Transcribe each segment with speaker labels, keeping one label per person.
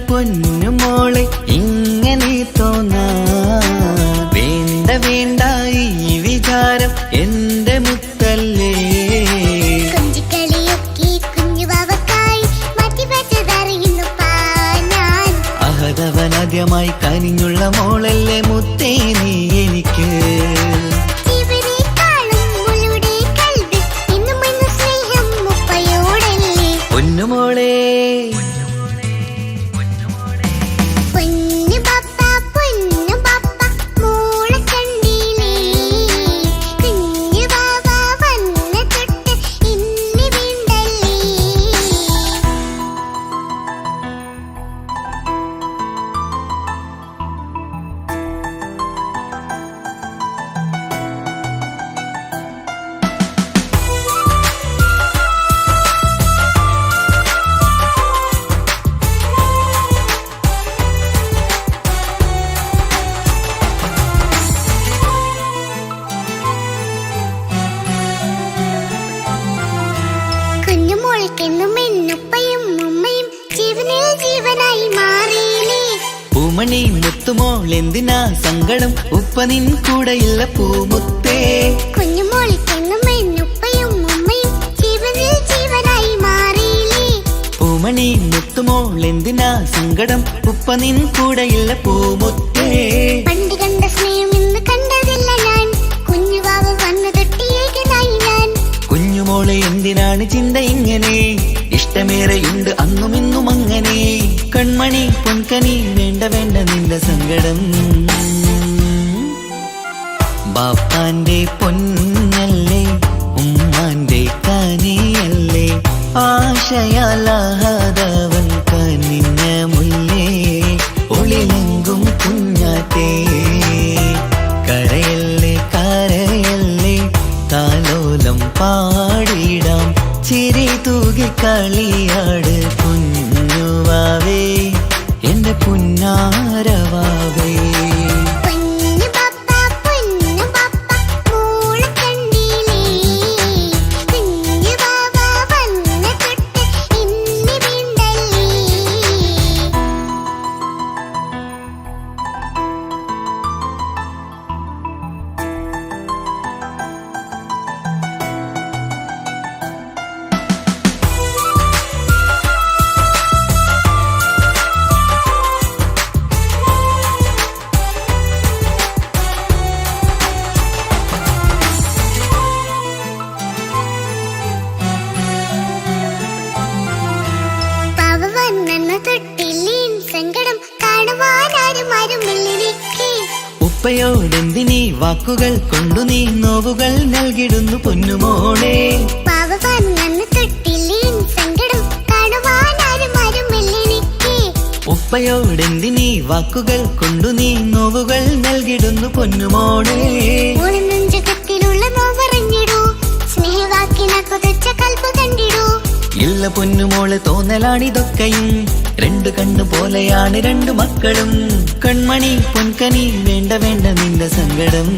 Speaker 1: പൊന്നുമോളെ ഇങ്ങനെ തോന്നാ വേണ്ട വേണ്ട ഈ വിചാരം എന്റെ മുത്തല്ലേ അഹദവനാദ്യമായി കനിഞ്ഞുള്ള മോളല്ലേ മുത്തേ നീ എനിക്ക് പൊന്നുമോളെ പൂമണി മുത്തുമോൾ എന്തിനാ സങ്കടം ഉപ്പ നിൻ കൂടെയില്ല പൂമുത്തേ പൂമണി മുത്തുമോൾ എന്തിനാ സങ്കടം ഉപ്പ നിൻ കൂടെയില്ല പൂമുത്തേ
Speaker 2: പണ്ട് കണ്ട സ്നേഹം ഇന്ന് കണ്ടതില്ല ഞാൻ കുഞ്ഞുവാവ വന്നു തൊട്ടിയേകനായി ഞാൻ
Speaker 1: കുഞ്ഞുമോളെ എന്തിനാണ് ചിന്ത ഇങ്ങനെ ഇഷ്ടമേറെയുണ്ട് അന്നും ഇന്നും അങ്ങനെ കൺമണി പൊൻകനി വേണ്ട വേണ്ട നിന്റെ സങ്കടം ബാപ്പാന്റെ പൊന്നല്ലേ ഉമ്മാന്റെ കനിയല്ലേ ആശയാലാഹദവൻ കനിഞ്ഞ മുല്ലേ ഒളിലെങ്കും കുഞ്ഞാറ്റേ കരയല്ലേ കരയല്ലേ താലോലം പാടിടാം ചിരി തൂകി കളിയാട് കുഞ്ഞുവാവേ എന്റെ പുന്നാരവാവേ ഉപ്പയോടെന്തിനീ വാക്കുകൾ കൊണ്ടു നീ നോവുകൾ നൽകിടുന്നു പൊന്നുമോളെ ഉപ്പയോടെന്തിനീ വാക്കുകൾ കൊണ്ടു നീ നോവുകൾ നൽകിടുന്നു പൊന്നുമോളെ ഇല്ല പൊന്നുമോളെ തോന്നലാണിതൊക്കെയും രണ്ടു കണ്ണു പോലെയാണ് രണ്ടു മക്കളും കൺമണി പൊൻകനി വേണ്ട വേണ്ട നിന്റെ സങ്കടം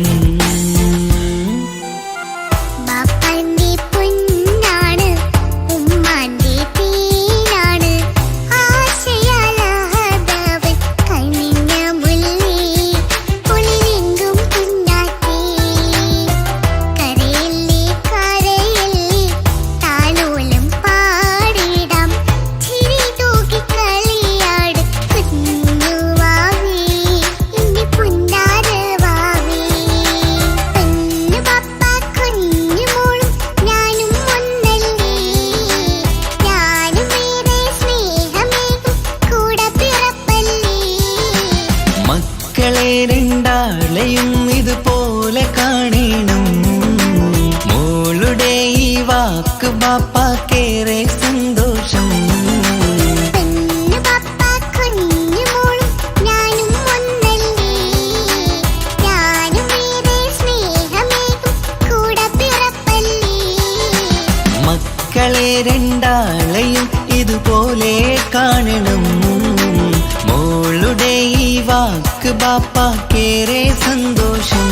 Speaker 1: വാക്ക് ബാപ്പാക്കേറെ സന്തോഷം.
Speaker 2: പെണ്ണ് പാപ്പ കുഞ്ഞു മോളും ഞാനും ഒന്നല്ലേ, ഞാനും വേറെ സ്നേഹമേകും കൂടെ പിറപ്പല്ലേ.
Speaker 1: മക്കളെ രണ്ടാളെയും ഇതുപോലെ കാണണം. മോളുടെ ഈ വാക്ക് ബാപ്പാക്കേറെ സന്തോഷം.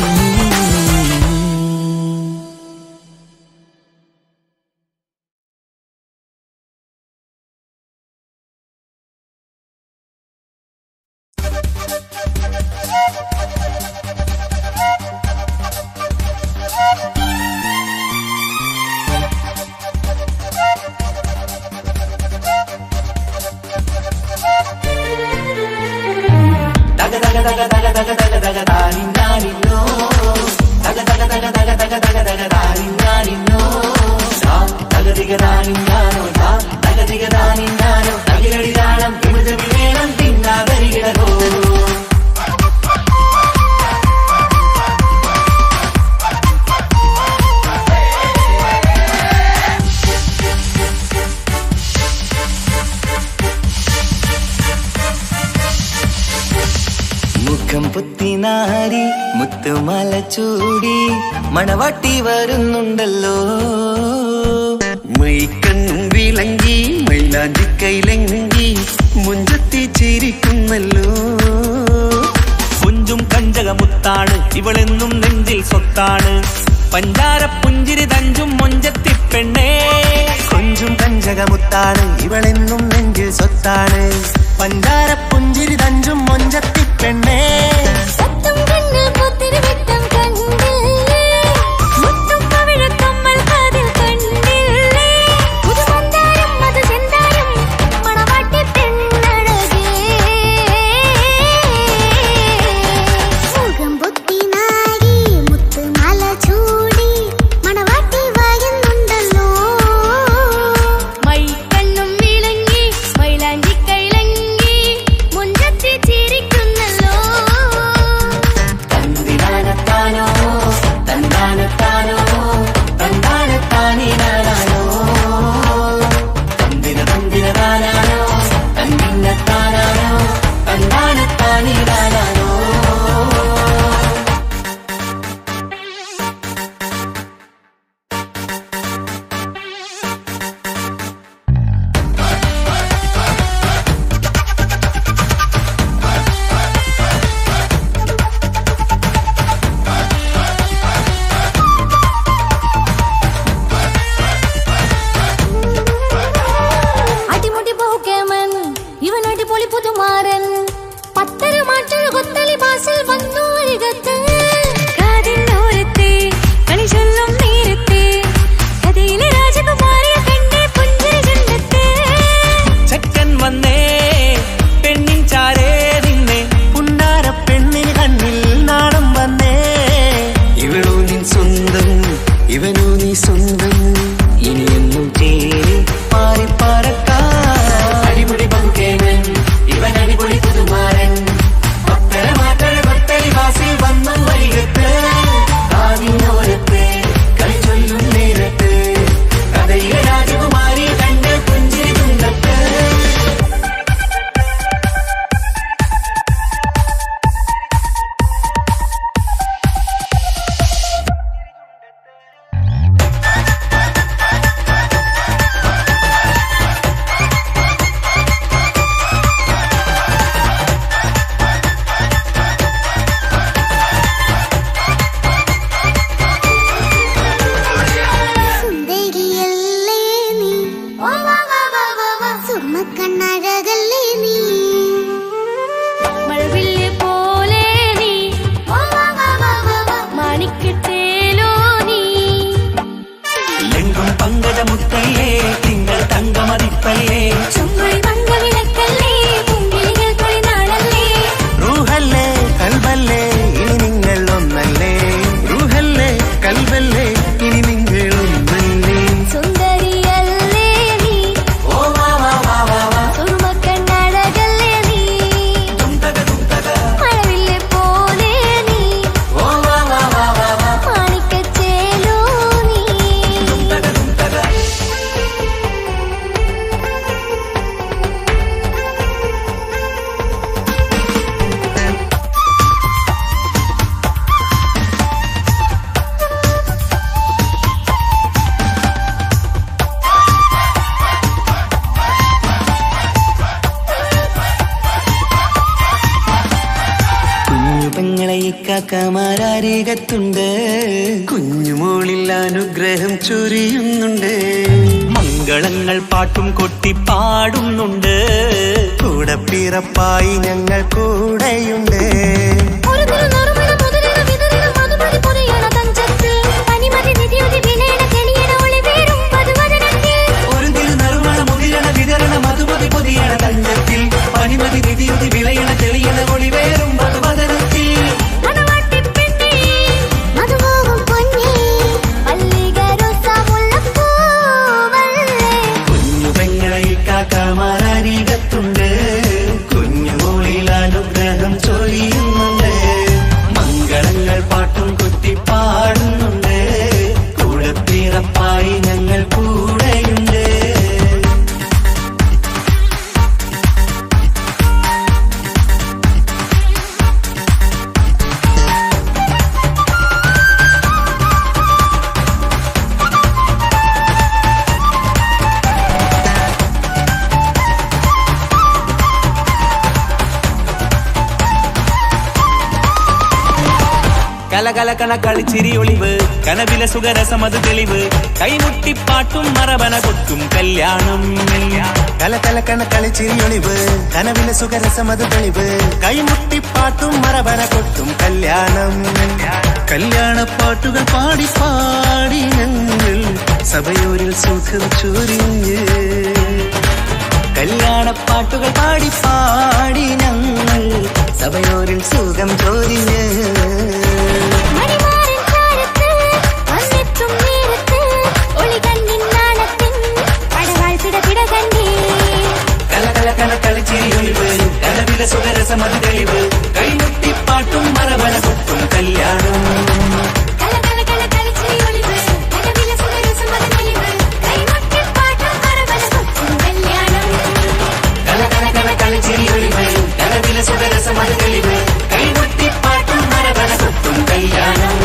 Speaker 1: മുഖം പുത്തിനാരി മുത്തുമല ചൂടി മണവാട്ടി വരുന്നുണ്ടല്ലോ.
Speaker 3: മൈക്കണ്ണും വിളങ്ങി മൈലാഞ്ചി കൈലങ്കി മുഞ്ചത്തി ചിരിക്കുന്നല്ലോ.
Speaker 4: കുഞ്ചും കഞ്ചകമുത്താണ് ഇവളെന്നും നെഞ്ചിൽ സ്വത്താണ്. പഞ്ചാര പുഞ്ചിരി തഞ്ചും മൊഞ്ചത്തി പെണ്ണേ.
Speaker 3: കൊഞ്ചും കഞ്ചകമുത്താണ് ഇവളെന്നും നെഞ്ചിൽ സ്വത്താണ്. പഞ്ചാര പുഞ്ചിരി തഞ്ചും മൊഞ്ചത്തി പെണ്ണേ.
Speaker 2: സത്തും കണ്ണിൽ പൂത്തിരി വെട്ടം കണ്ടില്ലേ, മുത്തും പവിഴക്കമ്മൽ കാതിൽ കണ്ടില്ലേ, പുതുമന്ദാരം മധുചന്ദാരം മണവാട്ടി പെണ്ണഴകേ. മുഖം പൊത്തി നാരി മുത്തുമാല ചൂടി മണവാട്ടി വായുന്നുണ്ടല്ലോ. മൈക്കണ്ണും വിളങ്ങി മൈലാഞ്ചി കൈലങ്കി മുഞ്ചത്തി ചിരിക്കുന്നല്ലോ.
Speaker 1: തന്തിനാനത്താനോ തന്താനത്താനോ തന്താനത്താനിനാനോ തന്തിന തന്തിനാനോ തന്തിന്നത്താനോ തന്താനത്താനിനാനോ.
Speaker 2: അടിമുടി ബഹുകേമൻ ഇവൻ അടിപൊളി പുതുമാരൻ. പത്തര മാറ്റൊരു കൊത്തളി ബാസിൽ വന്നു അരികത്ത്. കാതിന്നോരത്തെ കളി ചൊല്ലും നേരത്തെ കഥയിലെ രാജകുമാരിയെ കണ്ടേ പുഞ്ചിരി ചൊല്ലത്തെ.
Speaker 4: ചെക്കൻ വന്നേ പെണ്ണിൻ ചാരേ നിന്നെ.
Speaker 3: പുന്നാര പെണ്ണിന് കണ്ണിൽ നാണം വന്നേ. ഇവളോ നിൻ സ്വന്തം ഇവനോ നീ സ്വന്തം.
Speaker 1: ഇനിയെന്നും ചേരി പാറി പറക്കാൻ. അടിപൊളി ബഹുകേമൻ ഇവൻ അടിപൊളി പുതുമാരൻ. പത്തര മാറ്റൊരു കൊത്തളി ബാസിൽ വന്നു വരികത്ത്. കാതിനോരത്ത് കളി ചൊല്ലും നേരത്ത് കഥയിലെ രാജകുമാരി കണ്ട് പുഞ്ചിരി തുണ്ടത്ത്.
Speaker 2: സുന്ദരിയല്ലേ നീ, സുർമ്മക്കണ്ണഴകല്ലേ നീ, മഴവില്ല് പോലെ നീ, മാണിക്കത്തേലോ നീ.
Speaker 4: എങ്കും പങ്കജമുത്തല്ലേ തിങ്കൾ തങ്കമതിപ്പല്ലേ.
Speaker 2: ചുമ്മായി മംഗവിളക്കല്ലേ പൂങ്കിളികൾ തൊളിനാളല്ലേ.
Speaker 3: റൂഹല്ലേ കൽബല്ലേ ഇനി നിങ്ങൾ ഒന്നല്ലേ. റൂഹല്ലേ കൽബല്ലേ ഇനി നിങ്ങൾ ഒന്നല്ലേ.
Speaker 2: സുന്ദരിയല്ലേ നീ, സുർമ്മക്കണ്ണഴകല്ലേ നീ, മഴവില്ല് പോലെ നീ, മാണിക്കത്തേലോ നീ.
Speaker 1: കാക്കമാരരികത്തുണ്ട്.
Speaker 3: കുഞ്ഞുമോളിൽ അനുഗ്രഹം ചൊരിയുന്നുണ്ട്.
Speaker 4: മംഗളങ്ങൾ പാട്ടും കൊട്ടി പാടുന്നുണ്ട്.
Speaker 3: കൂടെ പിറപ്പായി ഞങ്ങൾ കൂടെയുണ്ട്.
Speaker 1: ഒരു തിരുനറുമണ മുതിരണ വിതരണ മധുമതി പൊതിയണ തഞ്ചത്തിൽ പനിമതി നിധിയുതി വിളയണ തെളിയണ ഒളിവേറും മധുവദനത്തിൽ. കുഞ്ഞു പെങ്ങളെ കാക്കമാരരികത്തുണ്ട്. കുഞ്ഞുമോളിൽ അനുഗ്രഹം ചൊരിയുന്നുണ്ട്. മംഗളങ്ങൾ പാട്ടും കുത്തി പാടുന്നുണ്ട്. കൂടെ പിറപ്പായി ഞങ്ങൾ കൂടെയുണ്ട്.
Speaker 4: കലകലകണ കളിച്ചിരി ഒളിവ് കനവിലെ സുഖരസമത് തെളിവ് കൈമുട്ടിപ്പാട്ടും മറവന കൊട്ടും കല്യാണം.
Speaker 3: കലകലക്കണ കളിച്ചിരിയൊളിവ് കനവിലെ സുഖരസമത് തെളിവ് കൈമുട്ടിപ്പാട്ടും മറവന കൊട്ടും കല്യാണം.
Speaker 1: കല്യാണപ്പാട്ടുകൾ പാടി പാടി ഞങ്ങൾ സഭയോരിൽ സുഖം ചൊരിഞ്ഞ്. കല്യാണപ്പാട്ടുകൾ പാടി പാടി ഞങ്ങൾ സഭയോരിൽ സുഖം ചൊരിഞ്ഞ്. കലകലകണ കളിച്ചിരിയൊളിവ് കനവിലെ സുഖരസമത് തെളിവ് കൈമുട്ടിപ്പാട്ടും മറവന കൊട്ടും കല്യാണം. കലകലകണ കളിച്ചിരിയൊളിവ് കനവിലെ സുഖരസമത് തെളിവ് കൈമുട്ടിപ്പാട്ടും മറവന കൊട്ടും കല്യാണം.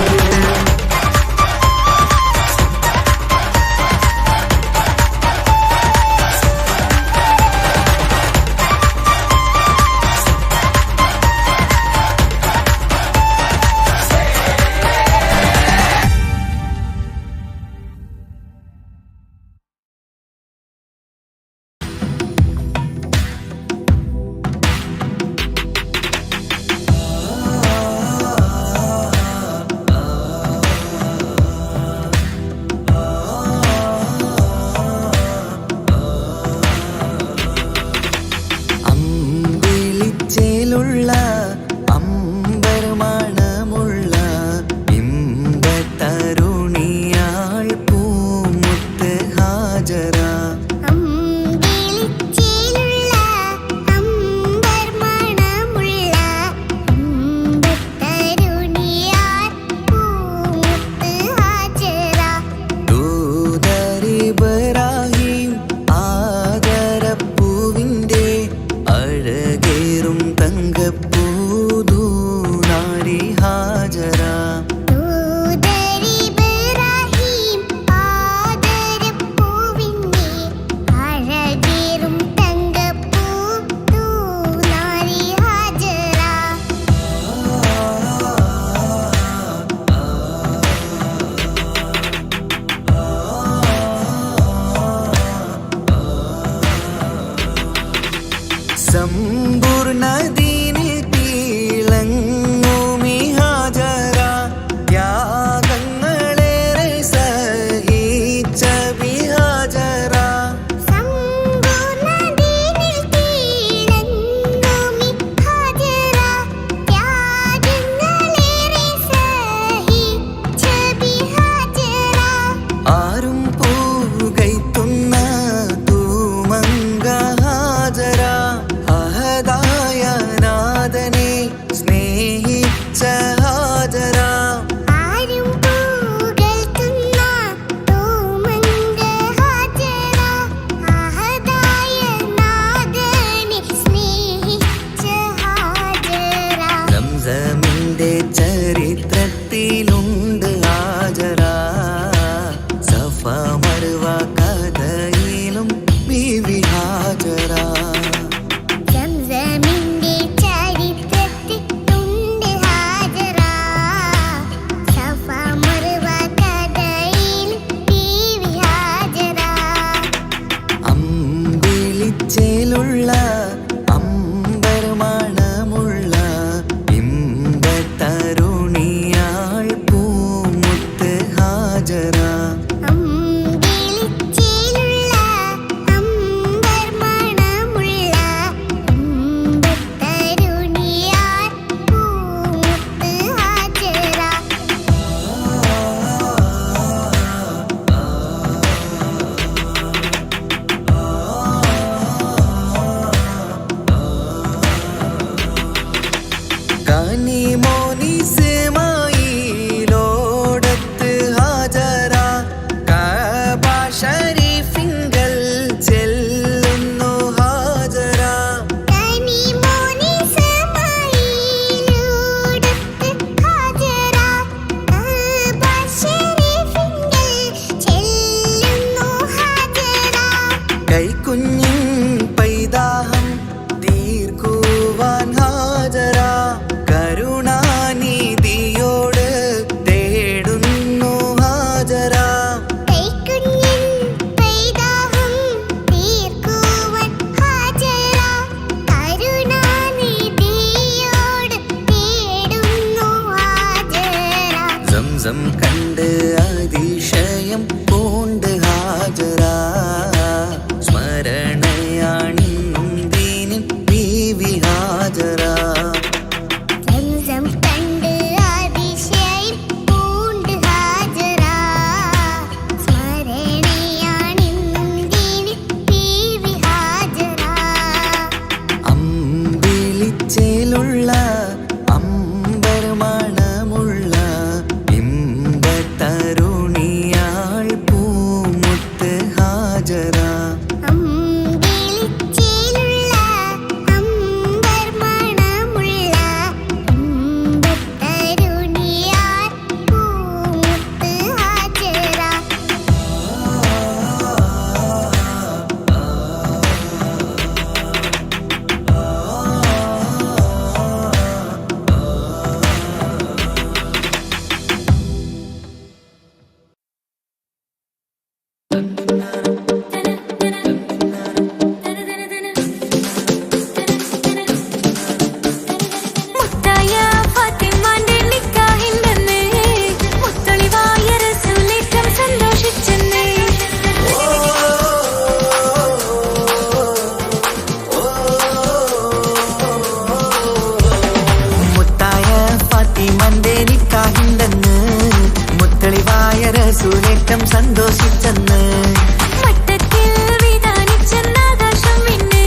Speaker 1: കൈക്കുഞ്ഞിൻ പൈതാഹം തീർക്കുവാൻ ഹാജറ കരുണാനിധിയോട് തേടുന്നു ഹാജറ.
Speaker 2: കൈക്കുഞ്ഞിൻ പൈതാഹം തീർക്കുവാൻ ഹാജറ കരുണാനിധിയോട് തേടുന്നു ഹാജറ.
Speaker 1: സംസം കണ്ട് അതിശയം പൂണ്ട് ഹാജറ സ്മരണയാണിന്നും ദീനിൻ ബീവി ഹാജറ.
Speaker 2: സംസം കണ്ട് അതിശയം പൂണ്ട് ഹാജറ സ്മരണയാണിന്നും ദീനിൻ ബീവി ഹാജറ.
Speaker 1: അമ്പിളിച്ചേലുള്ള അമ്പർ മണമുള്ള ഇമ്പത്തരുണിയാൾ പൂമുത്ത് ഹാജറ.
Speaker 2: അമ്പിളിച്ചേലുള്ള അമ്പർ മണമുള്ള ഇമ്പത്തരുണിയാൽ പൂമുത്ത് ഹാജറ. മുത്തായ ഫാത്തിമാന്റെ നിക്കാഹിന്റെന്ന് മുത്തളിവായ റസൂലേറ്റം സന്തോഷിച്ചെന്ന്.
Speaker 1: മുത്തായ ഫാത്തിമന്റെ നിക്കാഹിണ്ടെന്ന് മുത്തളിവായ റസൂലേറ്റം സന്തോഷിച്ചെന്ന്.
Speaker 2: മട്ടത്തിൽ വിധാനിച്ചെന്നാകാശം പിന്നെ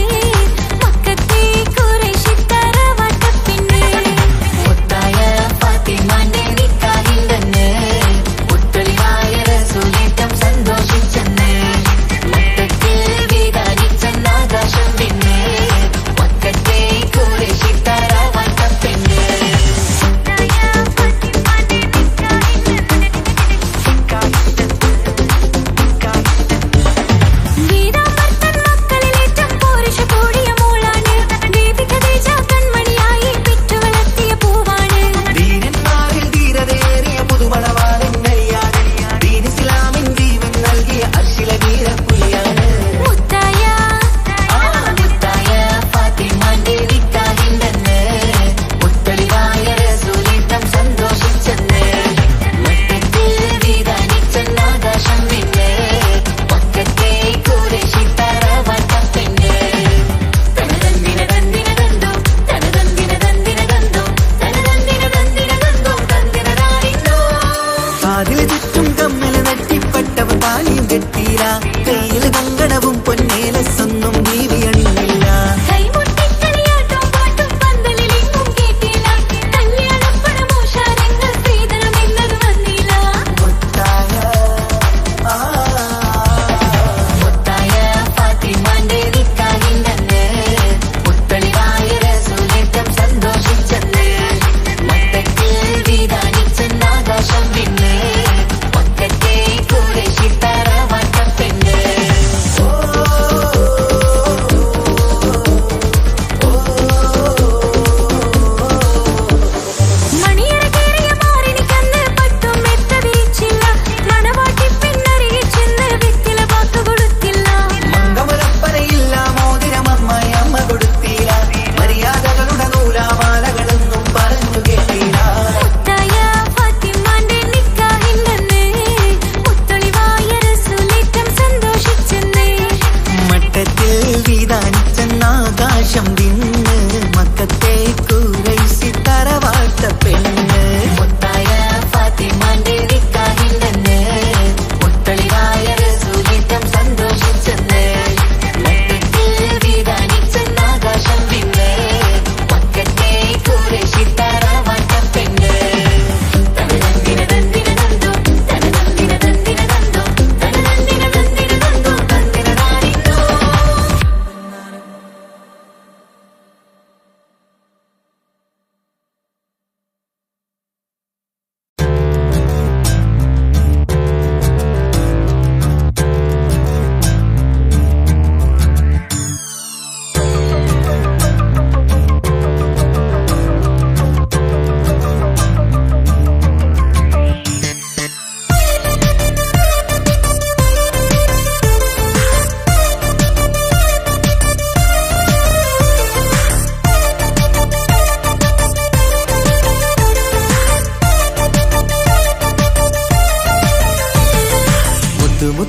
Speaker 2: മക്കത്തെ ഖുറൈശിത്തറ വട്ടപ്പിന്നെ.
Speaker 1: മുത്തായ ഫാത്തിമന്റെ നിക്കാഹിണ്ടെന്ന് മുത്തളിവായ റസൂലേറ്റം സന്തോഷിച്ചെന്ന്. മട്ടത്തിൽ വിധാനിച്ചെന്നാകാശം പിന്നെ മക്കത്തെ ഖുറൈശിത്തറ വട്ടപ്പിന്നെ.
Speaker 2: വീരാമർത്തൻ മക്കളിലേറ്റം പോരിഷ കൂടിയ മോളാണ്. ബീബി ഖദീജ കൺമണിയായി പെറ്റു വളർത്തിയ പൂവാണ്.
Speaker 1: ദീനന്മാരിൽ ധീരതയേറിയ പുതുമണവാളൻ നരിയാണ്. ദീൻ ഇസ്ലാമിൻ ജീവൻ നൽകിയ അർശില വീരപ്പുലിയാണ്.
Speaker 2: മുത്തായ
Speaker 1: മുത്തായ ഫാത്തിമന്റെ നിക്കാഹിണ്ടെന്ന് മുത്തളിവായ റസൂലേറ്റം സന്തോഷിച്ചെന്ന്. മട്ടത്തിൽ വിധാനിച്ചെന്നാകാശം പിന്നെ മക്കത്തെ ഖുറൈശിത്തറ വട്ടപ്പിന്നെ. തനതന്തിന തന്തിന തന്തോ തനതന്തിന തന്തിന തന്തോ തനതന്തിന തന്തിന തന്തോ തന്തിനതാരിന്നോ. കാതില് ചുറ്റും കമ്മല് നെറ്റിപ്പട്ടവ താലിയും കെട്ടീര. കയ്യില് കങ്കണവും പൊന്നേലസൊന്നും ബീവി അണിഞ്ഞില്ല.
Speaker 2: കൈമുട്ടിക്കളിയാട്ടം പാട്ടും പന്തലിലെങ്ങും കേട്ടില്ല. കല്യാണപ്പണമോഷാരങ്ങൾ സ്ത്രീധനം എന്നത് വന്നില്ല.
Speaker 1: മുത്തായ മുത്തായ ഫാത്തിമന്റെ നിക്കാഹിണ്ടെന്ന് മുത്തളിവായ റസൂലേറ്റം സന്തോഷിച്ചെന്ന്. മട്ടത്തിൽ വിധാനിച്ചെന്നാകാശം പിന്നെ മക്കത്തെ ഖുറൈശിത്തറ വട്ടപ്പിന്നെ.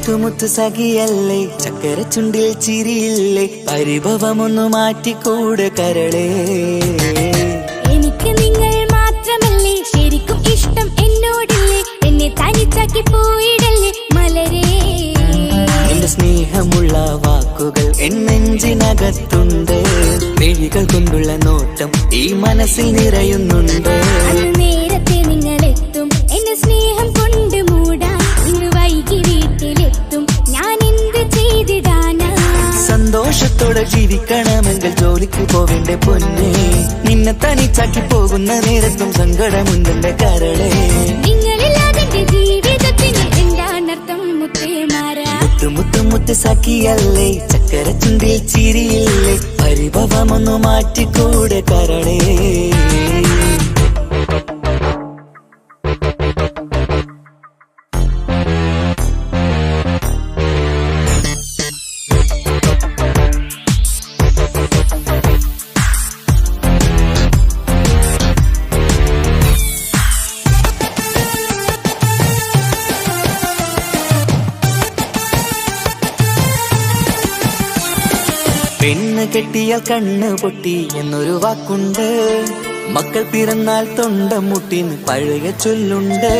Speaker 1: മുത്തുമുത്ത് സഖിയല്ലേ ചക്കര ചുണ്ടിൽ ചിരിയില്ലേ പരിഭവമൊന്നു മാറ്റിക്കൂടെ കരളേ
Speaker 2: എനിക്ക് നിങ്ങൾ മാത്രമല്ലേ ശരിക്കും ഇഷ്ടം എന്നോടില്ലേ എന്നെ തനിച്ചാക്കി പോയിടല്ലേ മലരേ
Speaker 1: എന്റെ സ്നേഹമുള്ള വാക്കുകൾ എന്നെഞ്ചിനകത്തുണ്ട് മിഴികൾ കൊണ്ടുള്ള നോട്ടം ഈ മനസ്സിൽ നിറയുന്നുണ്ട്
Speaker 2: അന്ന് നേരത്തെ നിങ്ങളെത്തും എന്നെ സ്നേഹം കൊണ്ട് മൂടാൻ ഇന്ന് വൈകി വീട്ടിലെത്തും ഞാൻ എന്ത് ചെയ്തിടാനാ
Speaker 1: സന്തോഷത്തോടെ ജീവിക്കണമെങ്കിൽ ജോലിക്ക് പോവേണ്ട പൊന്നേ നിന്നെ തനിച്ചാക്കി പോകുന്ന നേരത്തും സങ്കടമുണ്ടെന്റെ കരളേ
Speaker 2: നിങ്ങളില്ലാതെ ജീവിതത്തിന് എന്താണർത്ഥം മുത്തേമാരാ
Speaker 1: മുത്ത് സഖിയല്ലേ ചക്കര ചുണ്ടിൽ ചിരിയില്ലേ പരിഭവമൊന്നു മാറ്റിക്കൂടെ കരളേ പെണ്ണ് കെട്ടിയാൽ കണ്ണ് പൊട്ടി എന്നൊരു വാക്കുണ്ട് മക്കൾ പിറന്നാൽ തൊണ്ട മുട്ടിന്ന് പഴയ ചൊല്ലുണ്ട്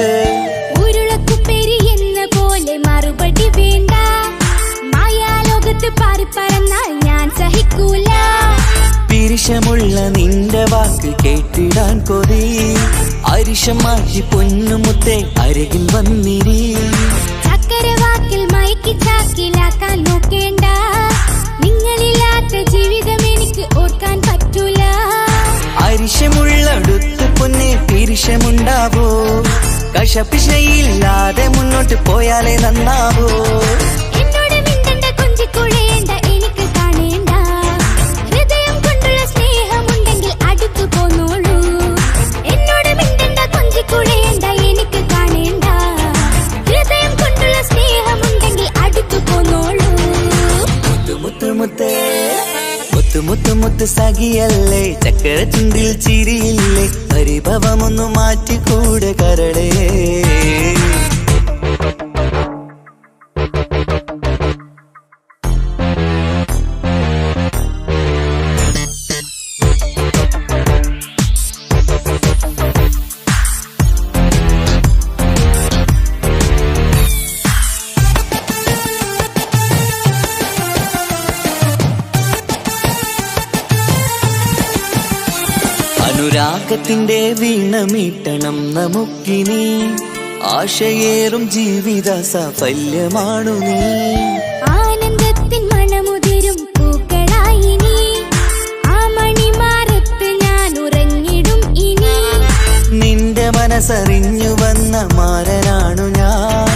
Speaker 2: ഉരുളക്കുപ്പേരി എന്ന പോലെ മറുപടി വേണ്ട മായാലോകത്ത് പാറി പറന്നാൽ ഞാൻ സഹിക്കൂല
Speaker 1: പിരിശമുള്ള നിന്റെ വാക്ക് കേട്ടിടാൻ കൊതി അരിശം മാറ്റി പൊന്നുമുത്തേ അരികിൽ വന്നിരി
Speaker 2: ചക്കര വാക്കിൽ മയക്കി ചാക്കിലാക്കാൻ നോക്കേണ്ട നിങ്ങളില്ലാത്ത ജീവിതം എനിക്ക് ഓർക്കാൻ പറ്റൂല
Speaker 1: അരിശമുള്ളടുത്ത് പൊന്നെ പിരിശമുണ്ടാവോ കശപിശയില്ലാതെ മുന്നോട്ട് പോയാലേ നന്നാവോ
Speaker 2: എന്നോട് മിണ്ടണ്ട കൊഞ്ചിക്കുഴയേണ്ട എനിക്ക് കാണേണ്ട ഹൃദയം കൊണ്ടുള്ള സ്നേഹമുണ്ടെങ്കിൽ അടുത്തു പോന്നോളൂ എന്നോട് മിണ്ടണ്ട കൊഞ്ചിക്കുഴയേണ്ട എനിക്ക് കാണേണ്ട ഹൃദയം കൊണ്ടുള്ള സ്നേഹമുണ്ടെങ്കിൽ അടുത്തു പോന്നോളൂ
Speaker 1: മുത്ത് സഖിയല്ലേ ചക്കര ചുണ്ടിൽ ചിരിയില്ലേ പരിഭവമൊന്നു മാറ്റിക്കൂടെ കരളേ അനുരാഗത്തിന്റെ വീണമീട്ടണം നമുക്കിനി ആശയേറും ജീവിത സാഫല്യമാണു നീ
Speaker 2: ആനന്ദത്തിൻ മണമുതിരും പൂക്കളായി നീ ആ മണിമാറത്ത് ഞാൻ ഉറങ്ങിടും ഇനി
Speaker 1: നിന്റെ മനസ്സറിഞ്ഞു വന്ന മാരനാണു ഞാൻ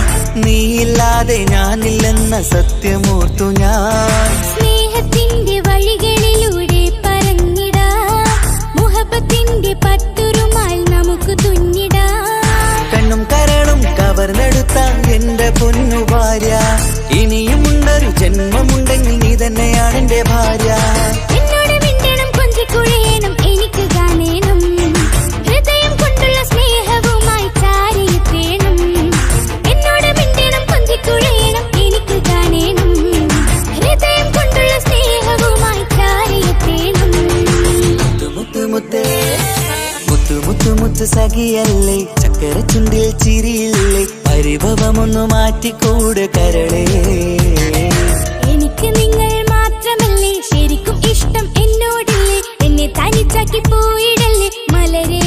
Speaker 1: നീയില്ലാതെ ഞാനില്ലെന്ന സത്യമോർത്തു ഞാൻ
Speaker 2: സ്നേഹത്തിന്റെ വഴികളിലൂടെ പറന്നിടാം മുഹബത്തിന്റെ പട്ടുറുമാൽ നമുക്ക് തുന്നിടാം
Speaker 1: കണ്ണും കരളും കവർന്നെടുത്ത എന്റെ പൊന്നു ഭാര്യ ഇനിയുമുണ്ടൊരു ജന്മമുണ്ടെങ്കിൽ നീ തന്നെയാണ് എന്റെ ഭാര്യ
Speaker 2: എന്നോട് മിണ്ടണം കൊഞ്ചിക്കുഴയണം എനിക്ക് കാണേണം ഹൃദയം കൊണ്ടുള്ള സ്നേഹവുമായി ചാരിയെത്തേണം എന്നോട് മിണ്ടണം കൊഞ്ചിക്കുഴയണം എനിക്ക് കാണേണം ഹൃദയം കൊണ്ടുള്ള സ്നേഹവുമായി ചാരിയെത്തേണം
Speaker 1: മുത്ത് സഖിയല്ലേ ചക്കര ചുണ്ടിൽ ചിരിയില്ലേ പരിഭവമൊന്നു മാറ്റിക്കൂടെ കരളേ
Speaker 2: എനിക്ക് നിങ്ങൾ മാത്രമല്ലേ ശരിക്കും ഇഷ്ടം എന്നോടില്ലേ എന്നെ തനിച്ചാക്കി പോയിടല്ലേ മലരേ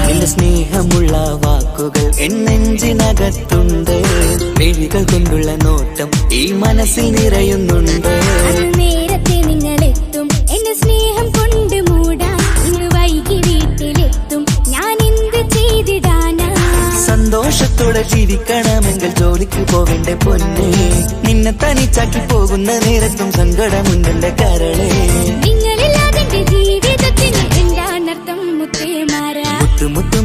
Speaker 1: എന്റെ സ്നേഹമുള്ള വാക്കുകൾ എന്നെഞ്ചിനകത്തുണ്ട് മിഴികൾ കൊണ്ടുള്ള നോട്ടം ഈ മനസ്സിൽ നിറയുന്നുണ്ട്
Speaker 2: അന്ന് നേരത്തെ നിങ്ങളെത്തും എന്നെ സ്നേഹം കൊണ്ട് മൂടാൻ ഇന്ന് വൈകി വീട്ടിലെത്തും ഞാൻ എന്ത് ചെയ്തിടാനാ
Speaker 1: സന്തോഷത്തോടെ ജീവിക്കണമെങ്കിൽ ജോലിക്ക് പോവേണ്ട പൊന്നേ നിന്നെ തനിച്ചാക്കി പോകുന്ന നേരത്തും സങ്കടമുണ്ടെന്റെ കരളേ
Speaker 2: നിങ്ങളില്ലാതെ ജീവിതത്തിന് എന്താണർത്ഥം മുത്തേമാരാ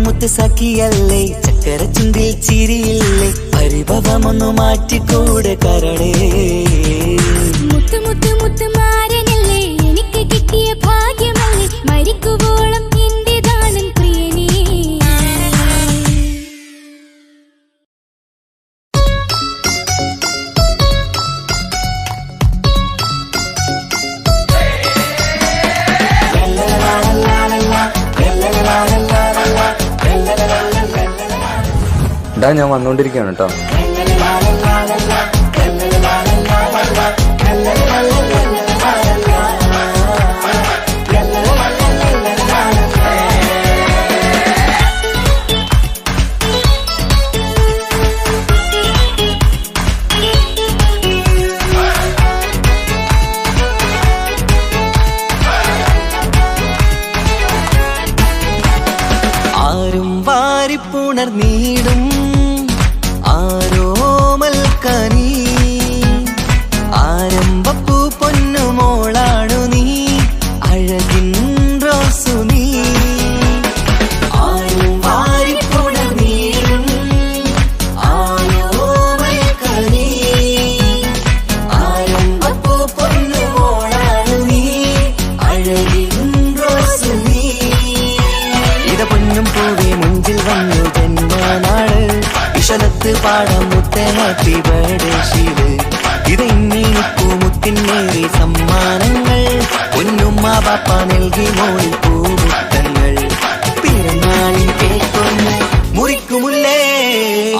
Speaker 1: മുത്ത് സഖിയല്ലേ ചക്കര ചുണ്ടിൽ ചിരിയില്ലേ പരിഭവമൊന്നു മാറ്റിക്കൂടെ കരളേ
Speaker 2: മുത്ത് മാരനല്ലേ എനിക്ക് കിട്ടിയ ഭാഗ്യമല്ലേ മരിക്കുവോളം എന്റേതാണ് പ്രിയനേ
Speaker 5: ഇതാ ഞാൻ വന്നോണ്ടിരിക്കുകയാണ് കേട്ടോ.
Speaker 1: ആരും വാരിപ്പുണർന്നീടും ആരോമൽക്കനി ആരംഭപ്പൂ പൊന്നുമോളാണു നീ അഴകിൻ റോസു നീ. ആരും വാരിപ്പുണർന്നീടും ആരോമൽക്കനി ആരംഭപ്പൂ പൊന്നുമോളാണു നീ അഴകിൻ റോസു നീ. ഇത പൊന്നും പൂവേ മുഞ്ചിൽ വന്നു ജന്മനാട് വിശലത്ത് പാടാം മുത്തേ ഹാപ്പി ബർത്ത്ഡേ ശീല്. ഇത് ഇന്നിപ്പൂ മുത്തിനേറി സമ്മാനങ്ങൾ പൊന്നുമ്മ ബാപ്പ നൽകി മോളിൽ പൂമുത്തങ്ങൾ. പിറന്നാളിൽ കേൾക്കുന്നു മുറിക്കുമുല്ലേ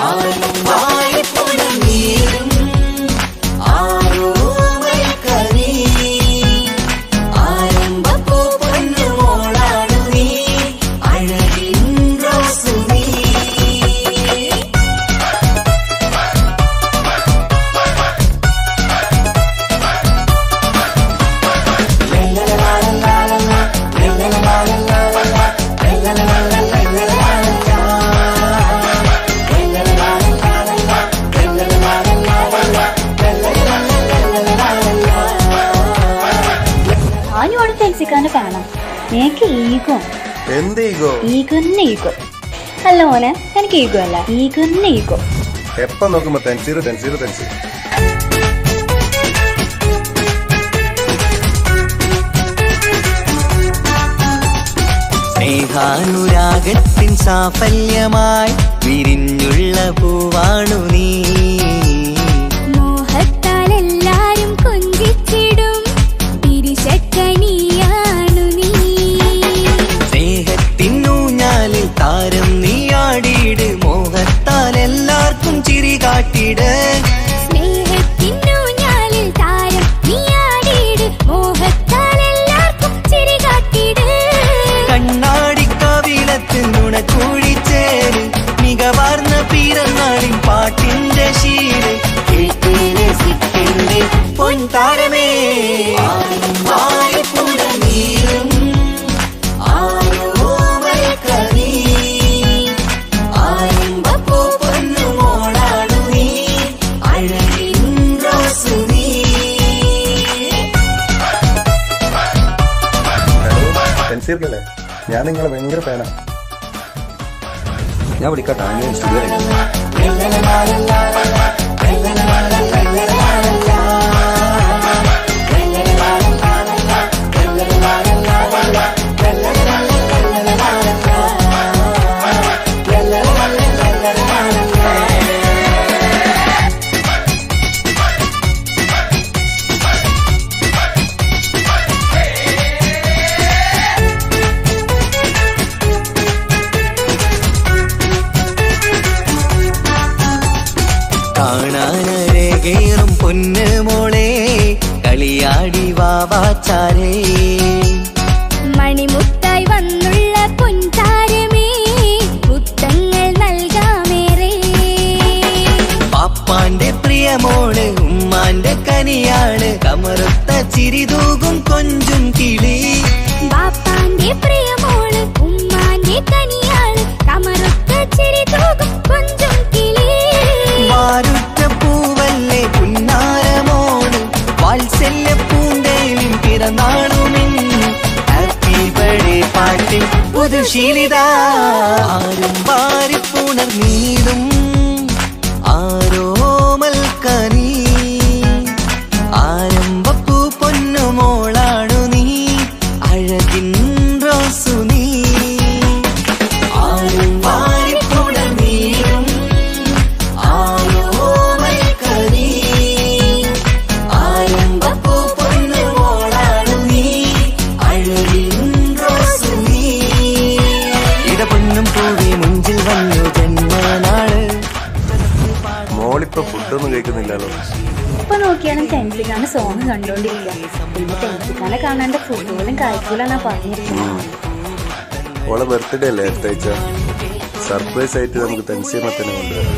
Speaker 1: ആരും വാരിപ്പുണർന്നീടും ആരോമൽക്കനി ആരംഭപ്പൂ പൊന്നുമോളാണു നീ അഴകിൻ റോസു നീ.
Speaker 6: ഞാനിവിടെ ഫെൽസിക്കാന്റെ ഫാനാ. എനിക്ക് ഈഗോ.
Speaker 3: എന്ത് ഈഗോ?
Speaker 6: ഈഗോന്നെ ഈഗോ. അല്ല മോനെ, എനിക്ക് ഈഗോ അല്ല, ഈഗോന്നെ ഈഗോ.
Speaker 3: എപ്പ നോക്കുമ്പോ തെൻസീർ തെൻസീർ തെൻസീർ.
Speaker 1: സ്നേഹാനുരാഗത്തിൻ സാഫല്യമായി വിരിഞ്ഞുള്ള പൂവാണു നീ.
Speaker 2: മോഹത്താൽ എല്ലാരും കൊഞ്ചിച്ചിടും തിരിശക്കനിയാണു നീ.
Speaker 1: സ്നേഹത്തിനൂഞ്ഞാലിൽ താരം നീയാടിയിട് മോഹത്താൽ എല്ലാവർക്കും ചിരി കാട്ടിട്.
Speaker 2: സ്നേഹത്തിനൂഞ്ഞാലിൽ താരം നീയാടിയിട് മോഹത്താൽ എല്ലാവർക്കും ചിരി കാട്ടിട്.
Speaker 1: കണ്ണാടി കവിളത്ത് നുണക്കൂടിച്ചേര് മികവാർന്ന പിറന്നാളിൻ പാട്ടിന്റെ ശീല് കേട്ടേനെ സിറ്റിന്റെ പൊൻതാരമേ. ആരും വാരിപ്പുണർന്നീടും ആരോമൽക്കനി ആരംഭപ്പൂ പൊന്നുമോളാണു നീ അഴകിൻ റോസു നീ.
Speaker 3: തെൻസീറിലല്ലേ? ഞാൻ നിങ്ങളെ ഭയങ്കര ഫാനാ.
Speaker 5: ഞാൻ വിളിക്കാട്ടോ. ഞാൻ സ്റ്റുഡിയോ
Speaker 1: കാണാനരകേറും പൊന്ന് മോളെ കളിയാടി വാവാച്ചാരേ.
Speaker 2: മണിമുത്തായി വന്നുള്ള പൊൻതാരമേ മുത്തങ്ങൾ നൽകാമേറെ.
Speaker 1: പാപ്പാന്റെ പ്രിയമോള് ഉമ്മാന്റെ കനിയാണ് കമറുത്ത ചിരിതൂകും കൊഞ്ചും കിളി.
Speaker 2: ബാപ്പാന്റെ പ്രിയമോള് ഉമ്മാന്റെ കനിയാണ് കമറുത്ത ചിരി തൂകും കൊഞ്ചും കിളി.
Speaker 1: വാരുറ്റ പൂവല്ലേ പുന്നാരമോള് വാത്സല്യ പൂന്തേലിൻ പിറന്നാളുമിന്ന് ഹാപ്പി ബർത്ത്ഡേ പാട്ടിൽ പുതുശീലിത. ആരും വാരിപ്പുണർന്നീടും ആരോമൽക്കനി ആരംഭപ്പൂ പൊന്നുമോളാണു നീ അഴകിൻ റോസു നീ. ആരും വാരിപ്പുണർന്നീടും ആരോമൽക്കനി ആരംഭപ്പൂ പൊന്നുമോളാണു നീ അഴകിൻ റോസു നീ. ഇത പൊന്നും പൂവേ മുഞ്ചിൽ വന്നു ജന്മനാള്
Speaker 6: എപ്പോ നോക്കിയാലും തെൻസിക്കാണ് സോങ് കണ്ടോണ്ടിരിക്കുക. പിന്നെ തെൻസിക്കാനെ കാണാണ്ട് ഫുട്ബോളും കായ്ക്കൂലെന്നാ പറഞ്ഞിരിക്കുന്നത്.
Speaker 3: ഓളെ ബർത്ത്ഡേ അല്ലേ അടുത്താഴ്ച. സർപ്രൈസ് ആയിട്ട് നമുക്ക് തെൻസിമത്തിനെ കൊണ്ടുവരാം.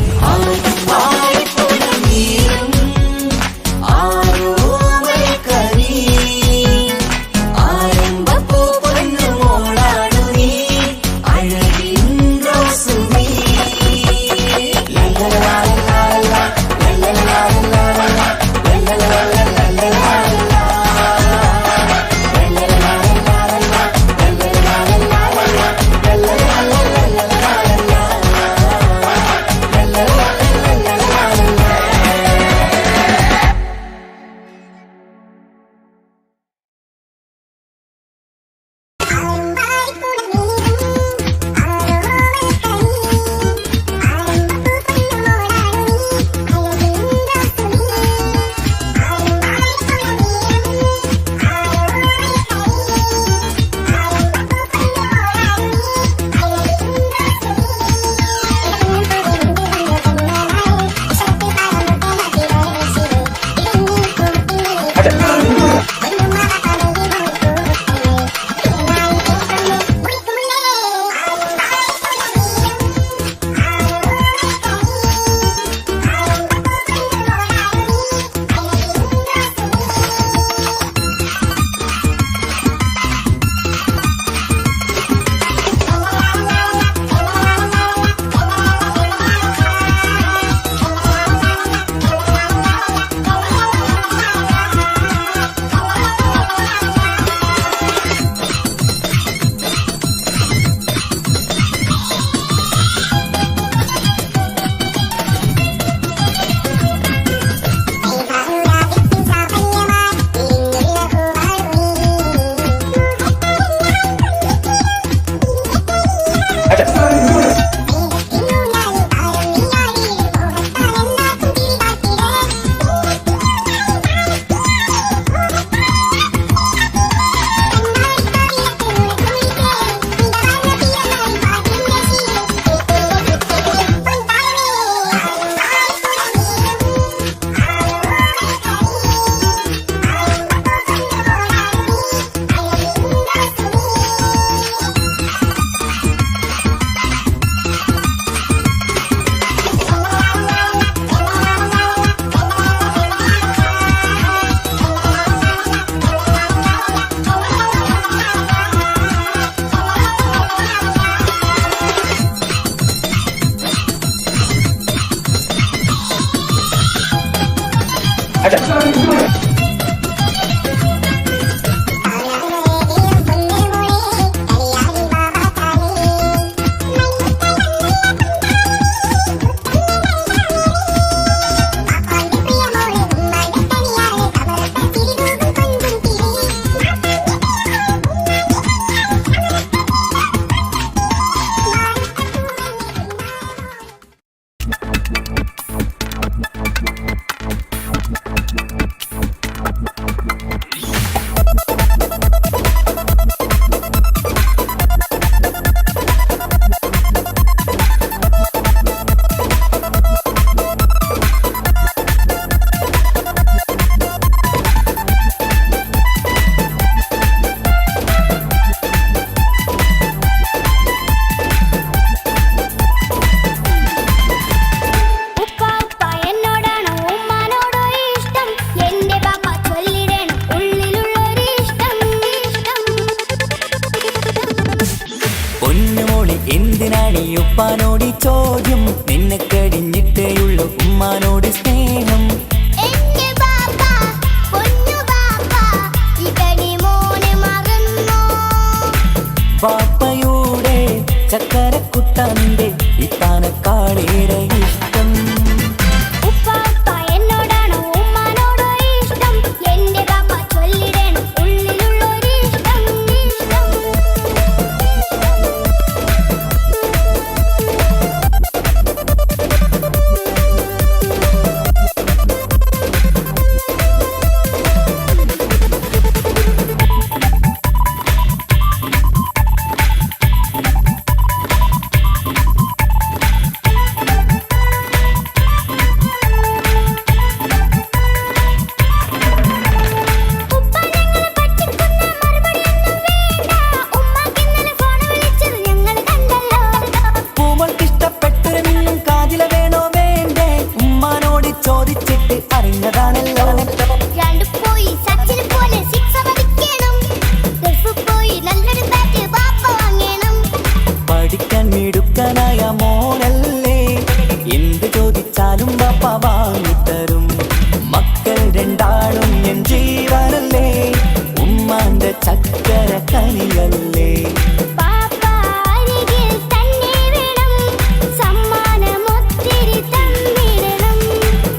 Speaker 1: ഉപ്പാനോട് ചോദ്യം നിന്നെ കഴിഞ്ഞിട്ടേയുള്ള ഉമ്മാനോട് സ്നേഹം പാപ്പയുടെ ചക്കരക്കുട്ടന്റെ ഇത്താനക്കാളേറെ ഇഷ്ടം എൻ ജീവനല്ലേ ഉമ്മാന്റെ ചക്കര കനിയല്ലേ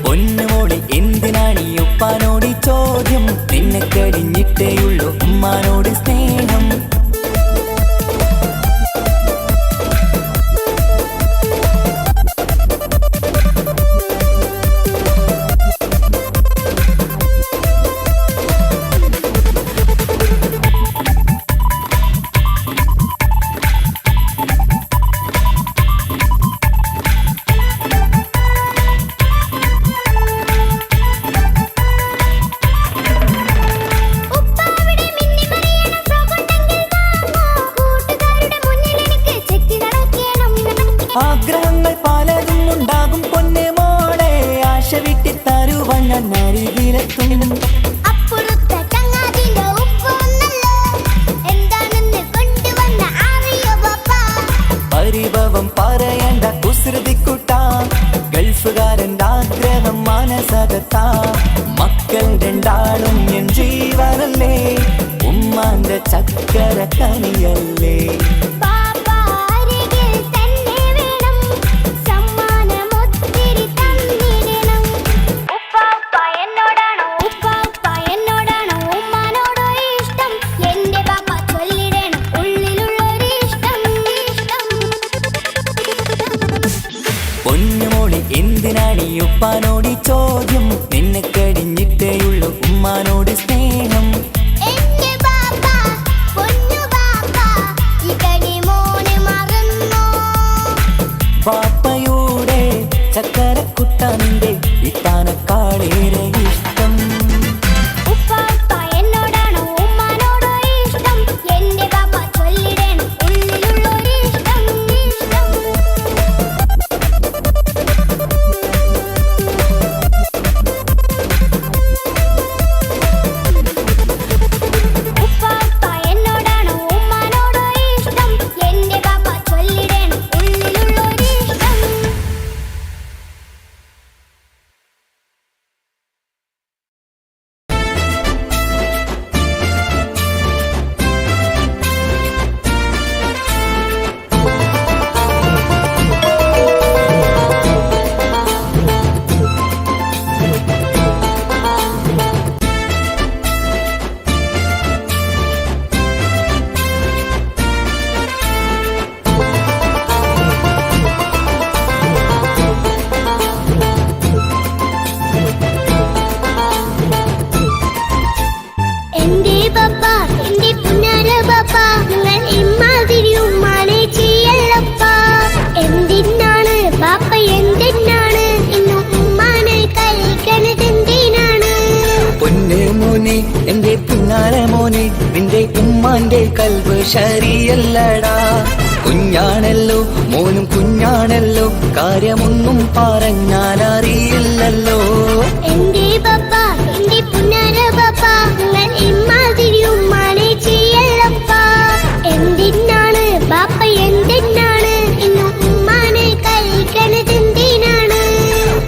Speaker 1: പൊന്നുമോളെ എന്തിനാണ് ഈ ഉപ്പാനോട് ചോദ്യം നിന്നെ കഴിഞ്ഞിട്ടേയുള്ളൂ ഉമ്മാനോട് സ്നേഹം ആഗ്രഹങ്ങൾ പലതും ഉണ്ടാകും പൊന്നെ മോളെ ആശ വിട്ടി തരുവാൻ ഞാൻ അരികിലെത്തും പരിഭവം പറയണ്ട കുസൃതിക്കുട്ട ഗൾഫുകാരൻ്റെ ആഗ്രഹം മനസ്സകത്താ മക്കൾ രണ്ടാളും എൻ ജീവനല്ലേ ഉമ്മാന്റെ ചക്കര കനിയല്ലേ പൊന്നുമോളെ എന്തിനാണ് ഈ ഉപ്പാനോട് ചോദ്യം നിന്നെ കഴിഞ്ഞിട്ടേയുള്ളൂ ഉമ്മാനോട് സ്നേഹം പാപ്പയുടെ ചക്കരക്കുട്ട നിന്റെ ഇത്താനക്കാളേറെ ഇഷ്ടം എന്റെ പുന്നാര മോനെ നിന്റെ ഉമ്മാന്റെ കൽവ് ശരിയല്ലടാ കുഞ്ഞാണല്ലോ മോനും കുഞ്ഞാണല്ലോ കാര്യമൊന്നും പറഞ്ഞാൽ അറിയില്ലല്ലോ
Speaker 2: എന്റെ പപ്പ എന്റെ പുന്നാര പപ്പ നിങ്ങൾ ഇമ്മാതിരി ഉമ്മാനെ ചെയ്യല്ലപ്പ എന്തിനാണ് ബാപ്പ എന്തിനാണ് ഇന്നും ഉമ്മാനെ കഴിക്കണതെന്തിനാണ്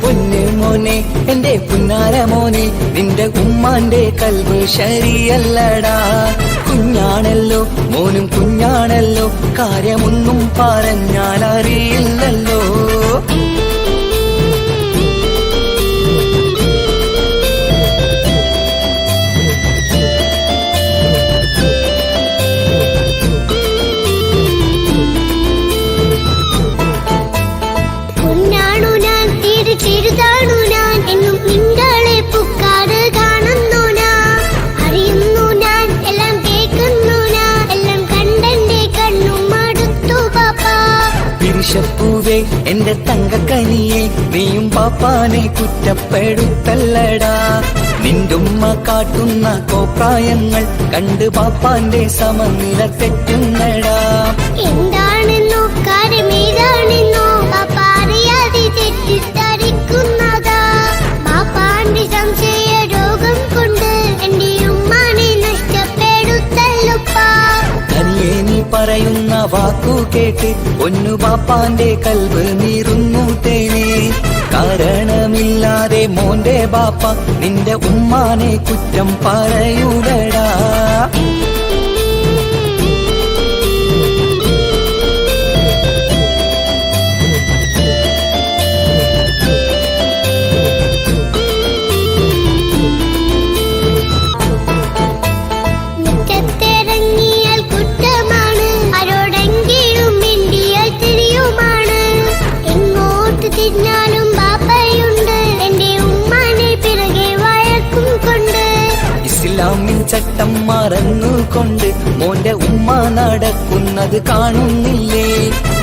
Speaker 1: പൊന്നു മോനെ എന്റെ പുന്നാര മോനെ നിന്റെ ഉമ്മാന്റെ കൽവ് ശരിയല്ലടാ കുഞ്ഞാണല്ലോ മോനും കുഞ്ഞാണല്ലോ കാര്യമൊന്നും പറഞ്ഞാൽ അറിയില്ലല്ലോ ൂവേ എന്റെ തങ്കക്കനിയെ നീയും പാപ്പാനെ കുറ്റപ്പെടുത്തല്ലടാ നിന്റുമ്മ കാട്ടുന്ന കോപ്രായങ്ങൾ കണ്ട് പാപ്പാന്റെ സമനില തെറ്റുന്നടാ
Speaker 2: എന്താണെന്നോ കാര്യമേതാണെന്നോ പാപ്പ അറിയാതെ തെറ്റിദ്ധരിക്കുന്നതാ പാപ്പാന്റെ സംശയ രോഗം കൊണ്ട് എന്റെ ഉമ്മാനെ നഷ്ടപ്പെടുത്തല്ലുപ്പാ
Speaker 1: കനിയെ നീ പറയുന്ന വാക്കു കേട്ട് ഒന്നു ബാപ്പാന്റെ കൽവ് നീറുന്നു തേനെ. കാരണമില്ലാതെ മോന്റെ ബാപ്പ നിന്റെ ഉമ്മാനെ കുറ്റം പറയൂലടാ. ഇസ്ലാമിൻ ചട്ടം മറന്നുകൊണ്ട് മോന്റെ ഉമ്മ നടക്കുന്നത് കാണുന്നില്ലേ?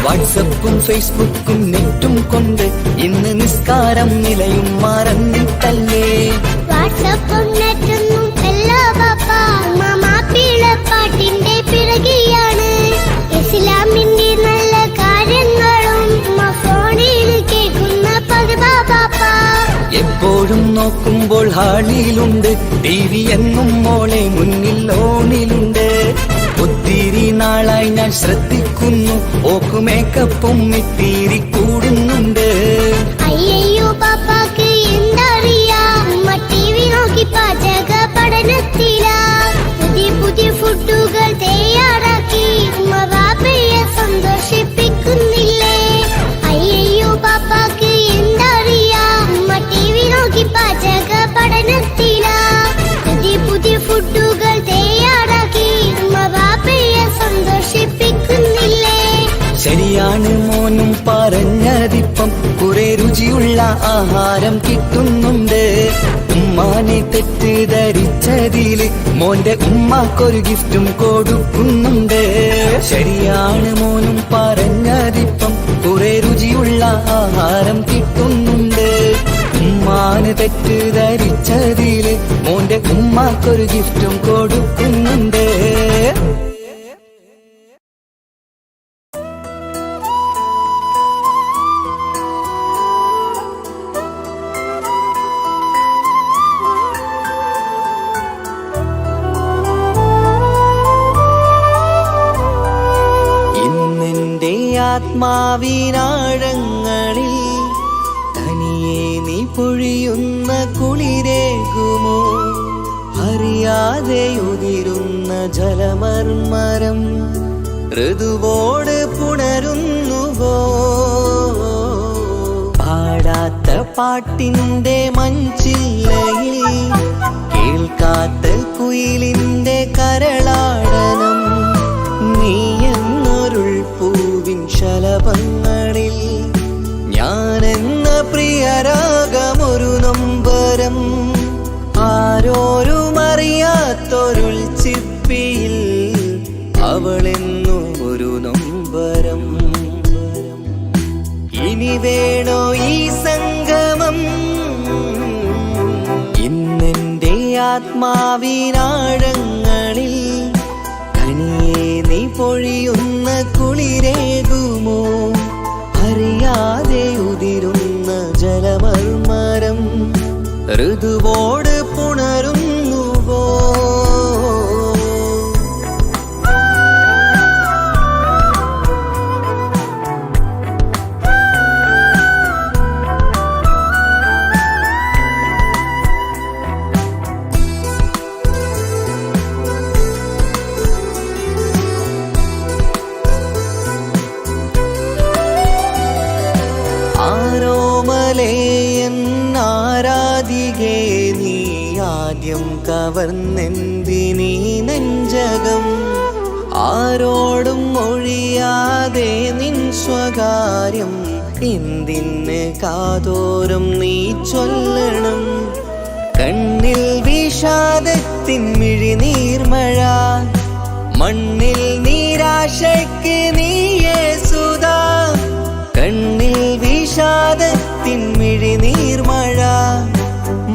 Speaker 1: വാട്സപ്പും ഫേസ്ബുക്കും നെറ്റും കൊണ്ട് ഇന്ന് നിസ്കാരം നിലയും മറന്നിട്ടല്ലേ?
Speaker 2: വാട്സപ്പും നെറ്റൊന്നും എല്ലാ പാപ്പ മാപ്പിളപ്പാട്ടിന്റെ പിറകെയാണ്. ഇസ്ലാമിന്റെ നല്ല കാര്യങ്ങളും ഫോണിൽ കേൾക്കുന്ന പതിവാ പാപ്പ.
Speaker 1: എപ്പോഴും നോക്കുമ്പോൾ ഹാളിലുണ്ട് TV എന്നും മോളെ മുന്നിൽ ഓണിലുണ്ട്. ഒത്തിരി നാളായി ഞാൻ ശ്രദ്ധിക്കുന്നു ഓക്ക് മേക്കപ്പും ഇത്തിരി കൂടുന്നുണ്ട്.
Speaker 2: അയ്യോ പാപ്പാക്ക് എന്തറിയാ, ഉമ്മ TV നോക്കി പാചക പഠനത്തിലാ. പുതിയ പുതിയ ഫുഡുകൾ തയ്യാറാക്കി ഉമ്മ ബാപ്പയെ സന്തോഷിപ്പിക്കുന്നില്ലേ? അയ്യോ പാപ്പാക്ക് എന്തറിയാ, ഉമ്മ TV നോക്കി പാചക പഠനത്തിലാ. പുതിയ പുതിയ ഫുഡുകൾ തയ്യാറാക്കി ഉമ്മ ബാപ്പയെ സന്തോഷിപ്പിക്കുന്നില്ലേ?
Speaker 1: ശരിയാണ് മോനും പറഞ്ഞതിപ്പം കുറെ രുചിയുള്ള ആഹാരം കിട്ടുന്നുണ്ട്. ഉമ്മാനെ തെറ്റിദ്ധരിച്ചതില് മോന്റെ ഉമ്മാക്കൊരു ഗിഫ്റ്റും കൊടുക്കുന്നുണ്ട്. ശരിയാണ് മോനും പറഞ്ഞതിപ്പം കുറെ രുചിയുള്ള ആഹാരം കിട്ടുന്നുണ്ട്. ഉമ്മാന് തെറ്റിദ്ധരിച്ചതില് മോന്റെ ഉമ്മാക്കൊരു ഗിഫ്റ്റും കൊടുക്കുന്നുണ്ട്. ആത്മാവിനാഴങ്ങളിൽ തനിയെ നീ പൊഴിയുന്ന കുളിരേകുമോ? അറിയാതെ ഉതിരുന്ന ജലമർമരം ഋതുവോട് പുണരുന്നുവോ? പാടാത്ത പാട്ടിന്റെ മഞ്ചില്ലയിൽ കേൾക്കാത്ത കുയിലിന്റെ കരളാടനം നീയെന്നൊരുൾ പൂവിൻ ശലഭങ്ങളിൽ ഞാനെന്ന പ്രിയരാഗമൊരു നൊമ്പരം ആരോരുമറിയാത്തൊരുൾ ചിപ്പിയിൽ അവളെന്നു ഒരു നൊമ്പരം. ഇനി വേണോ ഈ സംഗമം? ഇന്നെന്റെ ആത്മാവിനാഴങ്ങളിൽ തനിയെ നീ പൊഴിയുന്ന കുളിരേകുമോ? അറിയാതെ ഉതിരുന്ന ജലമർമരം ഋതുവോട് പുണരുന്നുവോ? ആരാധികേ നീ ആദ്യം കവർന്നെന്തിനീ നെഞ്ചകം? ആരോടും ഒഴിയാതെ നിൻ സ്വകാര്യം എന്തിന് കാതോരം നീ ചൊല്ലണം? കണ്ണിൽ വിഷാദത്തിൻ മിഴിനീർമഴ മണ്ണിൽ നിരാശയ്ക്ക് നീയേ സുധാ. കണ്ണിൽ വിഷാദത്തിൻ മിഴിനീർമഴ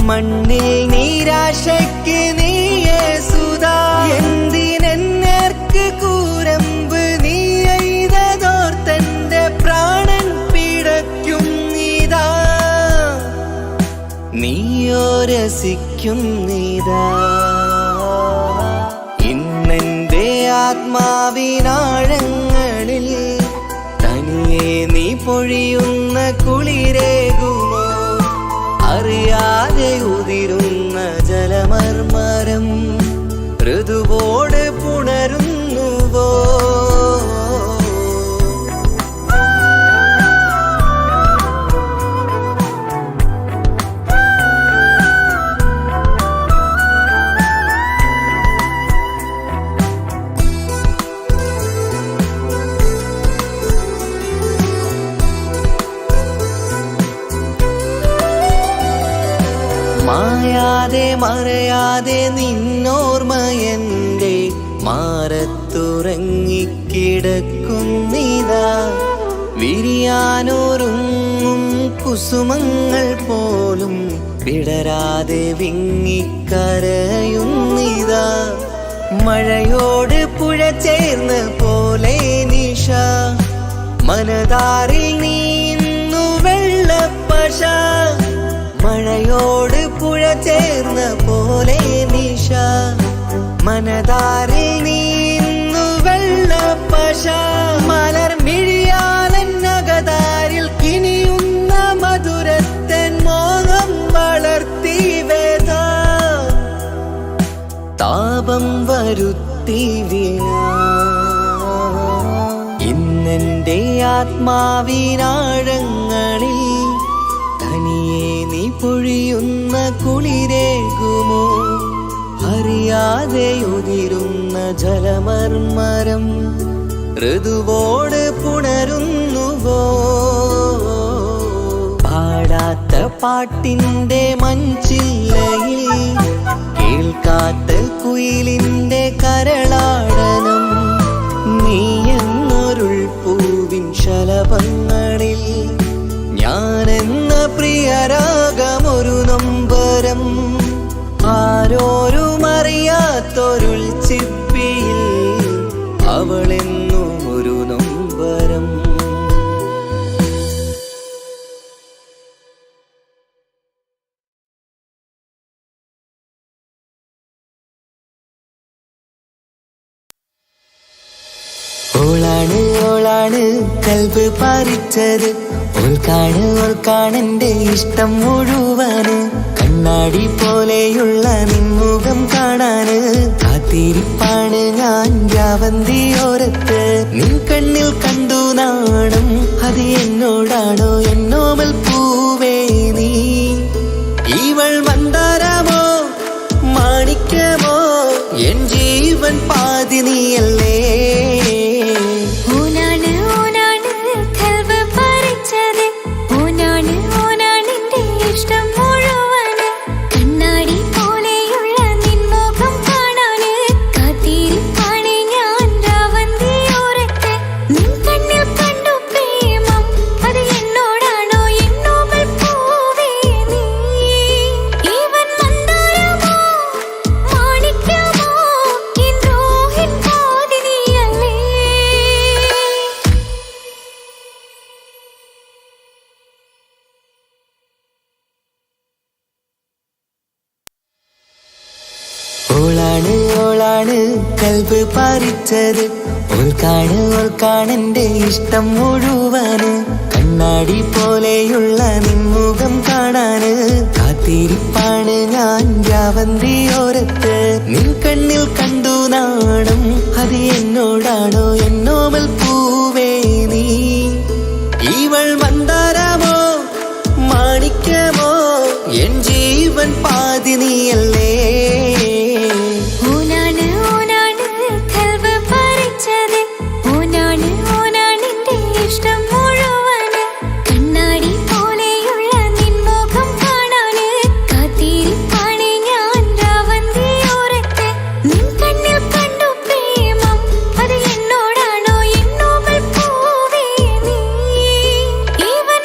Speaker 1: മണ്ണിൽ നിരാശയ്ക്ക് നീയേ സുധാ. എന്തിനെന്നേർക്ക് കൂരമ്പ് നീ എയ്തതോർത്തന്റെ പ്രാണൻ പിടയ്ക്കും നീതാ. നീയോ രസിക്കും നീതാ. ഇന്നെന്റെ ആത്മാവിനാഴങ്ങളിൽ കണ്ണുകളിൽ തനിയെ നീ പൊഴിയുന്ന കുളിരേകുമോ അറിയാതെ ഉതിരുന്ന ജലമർമരം ഋതുവോട് പുണരുന്നുവോ മായാതെ മറയാതെ നിന്നോർമ്മയെന്റെ മാറത്തുറങ്ങിക്കിടക്കുന്നിതാ വിരിയാനൊരുങ്ങും കുസുമങ്ങൾ പോലും വിടരാതെ വിങ്ങിക്കരയുന്നിതാ മഴയോട് പുഴ ചേർന്ന പോലെ നിശ മനതാറിൽ നീന്നു വെള്ളപ്പശ മഴയോട് പുഴ ചേർന്ന പോലെ നിശ മനതാറിൽ നീന്നു വെള്ളപ്പശ മലർ മിഴിയാലന്നകതാരിൽ കിനിയുന്ന മധുരത്തൻ മോഹം വളർത്തി വേദ താപം വരുത്തി വീണ ഇന്നെന്റെ ആത്മാവിനാഴങ്ങളിൽ തനിയെ നീ പൊഴിയുന്ന കുളിരേകുമോ അറിയാതെ ഉതിരുന്ന ജലമർമരം ഋതുവോട് പുണരുന്നുവോ പാടാത്ത പാട്ടിന്റെ മഞ്ചില്ലയിൽ കേൾക്കാത്ത കുയിലിന്റെ കരളാടനം നീയെന്നൊരുൾ പൂവിൻ ശലഭങ്ങളിൽ ഞാനെന്ന പ്രിയരാഗമൊരു നൊമ്പരം ആരോരും അറിയാത്തൊരുൾ ചിപ്പിയിൽ അവളെന്നും ഒരു നൊമ്പരം ഓളാണ് ഓളാണ് കൽബ് പറിച്ചത് ഓൾക്കാണെന്റെ ഇഷ്ടം മുഴുവന് കണ്ണാടി പോലെയുള്ള നിൻമുഖം കാണാന് കാത്തിരിപ്പാണ് ഞാൻ യാവന്തിയോരത്ത് നിൻ കണ്ണിൽ കണ്ടു നാണം അത് എന്നോടാണോ എന്നോമൽ പൂവേ നീ ഇവൾ മന്ദാരമോ മാണിക്യമോ എൻ ജീവൻ പാതി നീയല്ലേ ഓളാണ് ഓളാണ് കൽബ് പറിച്ചത് ഓൾക്കാണെന്റെ ഇഷ്ടം മുഴുവന് കണ്ണാടി പോലെയുള്ള നിൻമുഖം കാണാന് കാത്തിരിപ്പാണ് ഞാൻ യാവന്തിയോരത്ത് നിൻ കണ്ണിൽ കണ്ടു നാണം അത് എന്നോടാണോ എന്നോമൽ പൂവേ നീ ഇവൾ മന്ദാരമോ മാണിക്യമോ എൻ ജീവൻ പാതി നീയല്ലേ
Speaker 2: ഇവൻ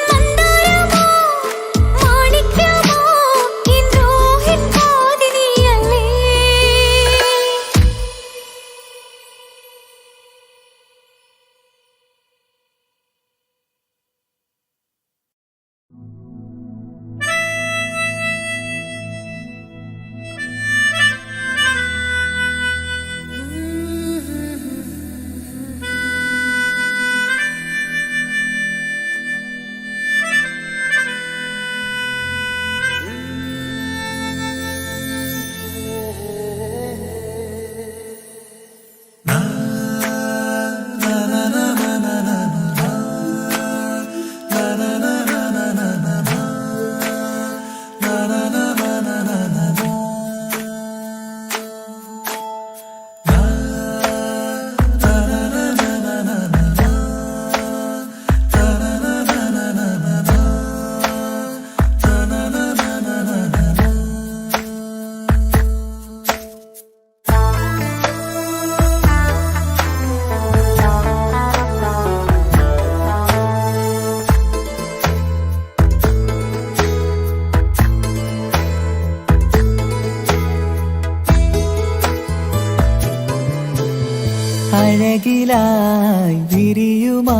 Speaker 1: അഴകിലായി വിരിയുമാ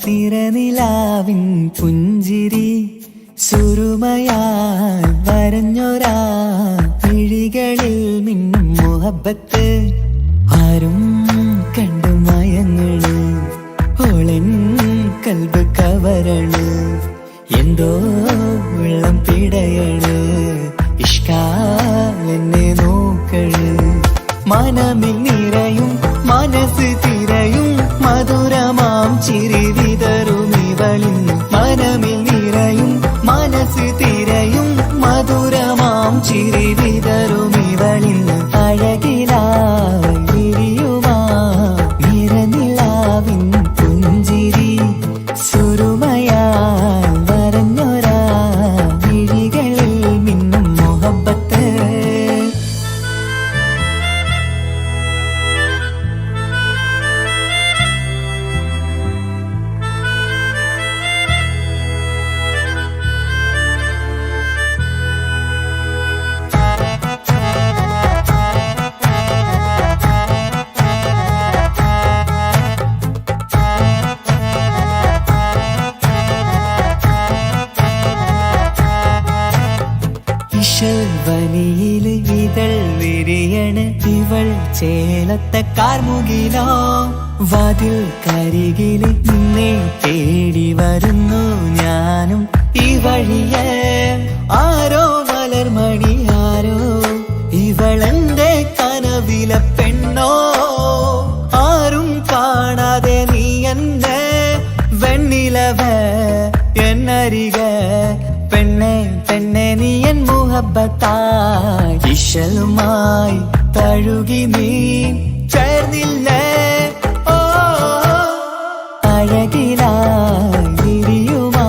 Speaker 1: തിരനിലാവിൻ പുഞ്ചിരി സുരുമയാൽ വരഞ്ഞൊരാ വിഴികളിൽ മിന്നും മുഹബത്ത് ആരും കണ്ടു മയങ്ങള് ഓളൻ കൽബ് കവരണ് എന്തോ വെള്ളം പിടയണ് ഇഷ്കാലെന്നെ നോക്കള് മനമിൽ നിറയും മനസ്സ് തിരയും മധുരമാം ചിരി വിതറും ഇവളിൻ മനമിൽ നിറയും മനസ്സ് തിരയും മധുരമാം ചിരി വിതറും ഇവളിൻ അഴകിലായി വിരിയുമാ നിറനിലാവിൻ പുഞ്ചിരി സുരുമയാൽ വരഞ്ഞൊരാ വിഴികളിൽ മിന്നും മുഹബത്ത് വനിയില് ഇതൾ വിരിയണ് ഇവൾ ചേലത്തെ കാർമുകിലോ വാതിൽ കരികില് നിന്നെ തേടി വരുന്നു ഞാനും ഈ വഴിയെ ആരോ മലർമണി ആരോ ഇവളെന്റെ കനവിലെ പെണ്ണോ ആരും കാണാതെ നീ എന്നെ വെണ്ണിലവ എന്നരിക പെണ്ണെ പെണ്ണെ നീ എൻ മുഹബത്തായി ഇശലുമായി തഴുകി നീ ചേർന്നില്ലേ ഓ അഴകിലായി വിരിയുമാ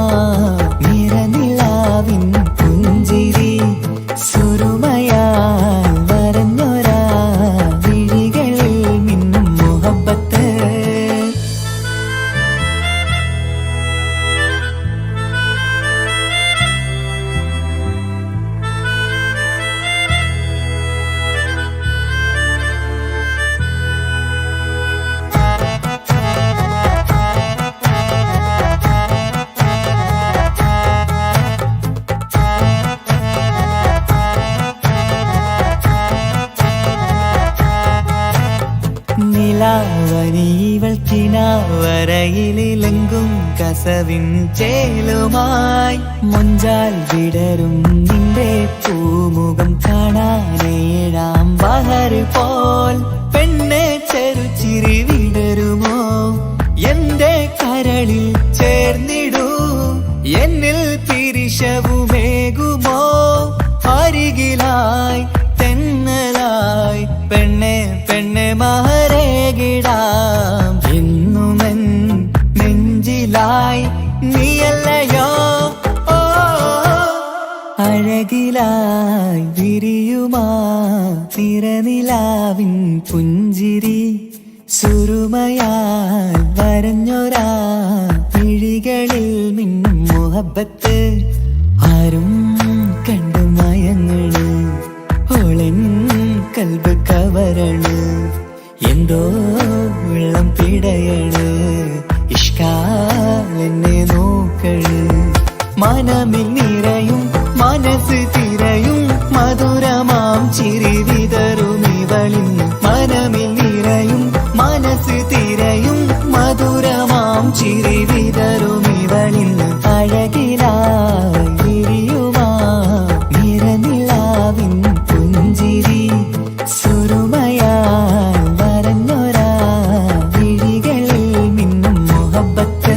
Speaker 1: നിറനിലാവിൻ പുഞ്ചിരി സുരുമയാൽ വരഞ്ഞൊരാ വിഴികളിൽ മിന്നും മുഹബത്ത് നിലാവനിവൾ കിനാവരയിലെങ്കും കസവിൻ ചേലുമായി മുഞ്ചാൽ വിടരും നിന്റെ പൂമുഖം കാണാനേഴാം ബഹർ പോൽ പെണ്ണെ ചെറുചിരി വിടരുമോ എന്റെ കരളിൽ ചേർന്നിടൂ എന്നിൽ തിരിശവുമേകുമോ അരികിലായി തെന്നലായി പെണ്ണെ പെണ്ണെ മഹരേകിടാം എന്നുമെൻ നെഞ്ചിലായി നീയല്ലയോ ഓ അഴകിലായി വിരിയുമാ തിരനിലാവിൻ പുഞ്ചിരി സുരുമയാൽ വരഞ്ഞൊരാ വിഴികളിൽ മിന്നും മുഹബത്ത് ആരും കണ്ടു മയങ്ങള് ഓളൻ കൽബ് കവരണ് എന്തോ വെള്ളം പിടയണ് ഇഷ്കാലെന്നെ നോക്കള് മനമിൽ നിറയും മനസ്സ് തിരയും മധുരമാം ചിരി വിതറും ഇവളിൻ മനമിൽ നിറയും മനസ്സ് തിരയും മധുരമാം ചിരി വിതറും ഇവളിൻ അഴകിലായി വിരിയുമാ നിറനിലാവിൻ പുഞ്ചിരി സുരുമയാൽ വരഞ്ഞൊരാ വിഴികളിൽ മിന്നും മുഹബത്ത്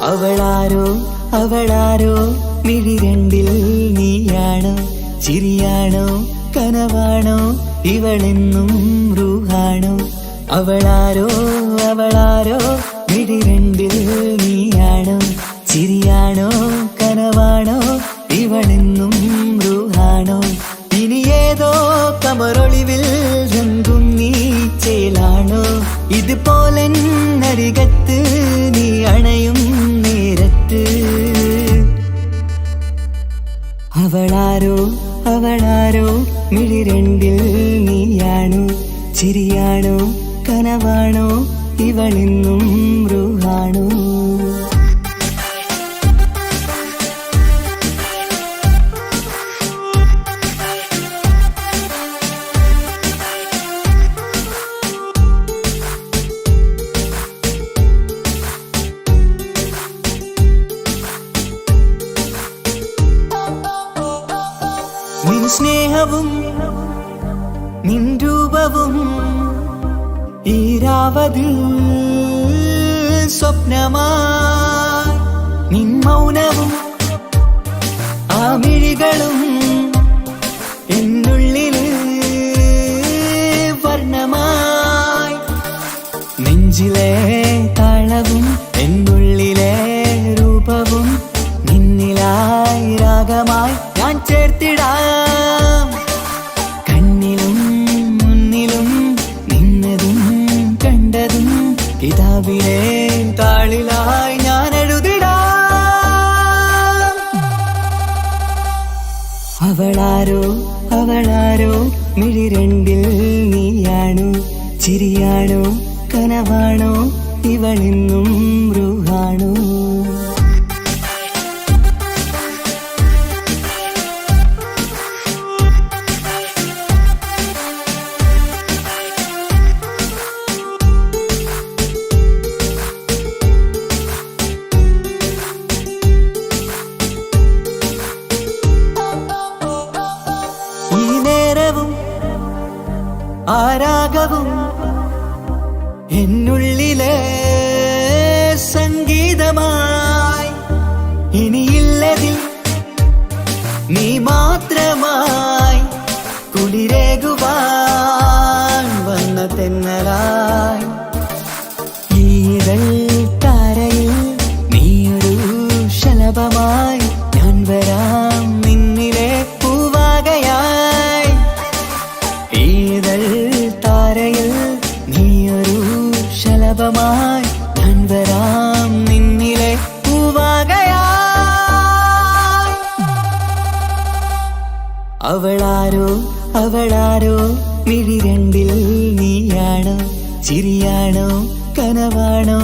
Speaker 1: അവളാരോ അവളാരോ മിഴി രണ്ടിൽ നീയാണോ ചിരിയാണോ കനവാണോ ഇവളെന്നും റൂഹാണോ അവളാരോ അവളാരോ മിഴിരണ്ടിൽ നീയാണോ ചിരിയാണോ കനവാണോ ഇവളെന്നും റൂഹാണോ ഇനി ഏതോ കമറൊളിവിൽ രംഗും നീ ചേലാണോ ഇതുപോലെ നരികത്ത് നീ അണയും നേരത്ത് അവളാരോ അവളാരോ മിഴിരണ്ടിൽ നീയാണോ ചിരിയാണോ കനവാണോ ഇവളെന്നും റൂഹാണോ നിൻ സ്നേഹവും നിൻ രൂപവും ഈരാവതിൽ സ്വപ്നമായി നിൻ മൗനവും ആ മിഴികളും എന്നുള്ളില് വർണ്ണമായി നെഞ്ചിലെ താളവും എന്നുള്ളിലെ രൂപവും നിന്നിലായി രാഗമായി ഞാൻ ചേർത്തിടാം കണ്ണിലും മുന്നിലും നിന്നതും കണ്ടതും കിതാബിലെ താളിലായി ഞാൻ എഴുതിടാം അവളാരോ അവളാരോ മിഴിരണ്ടിൽ നീയാണോ ചിരിയാണോ കനവാണോ ഇവളെന്നും റൂഹാണോ ആരാഗവും എന്നുള്ളിലെ സംഗീതമായി ഇനിയില്ലതിൽ നീ മാത്രമായി കുളിരേകുവാൻ വന്ന തെന്നലായി ഈതൾ താരയിൽ നീയൊരു ശലഭമായി ഞാൻ വരാം നിന്നിലെ പൂവാകയായി ഈതൾ താരയിൽ നീയൊരു ശലഭമായി ഞാൻ വരാം നിന്നിലെ പൂവാകയായി അവളാരോ അവളാരോ മിഴിരണ്ടിൽ നീയാണോ ചിരിയാണോ കനവാണോ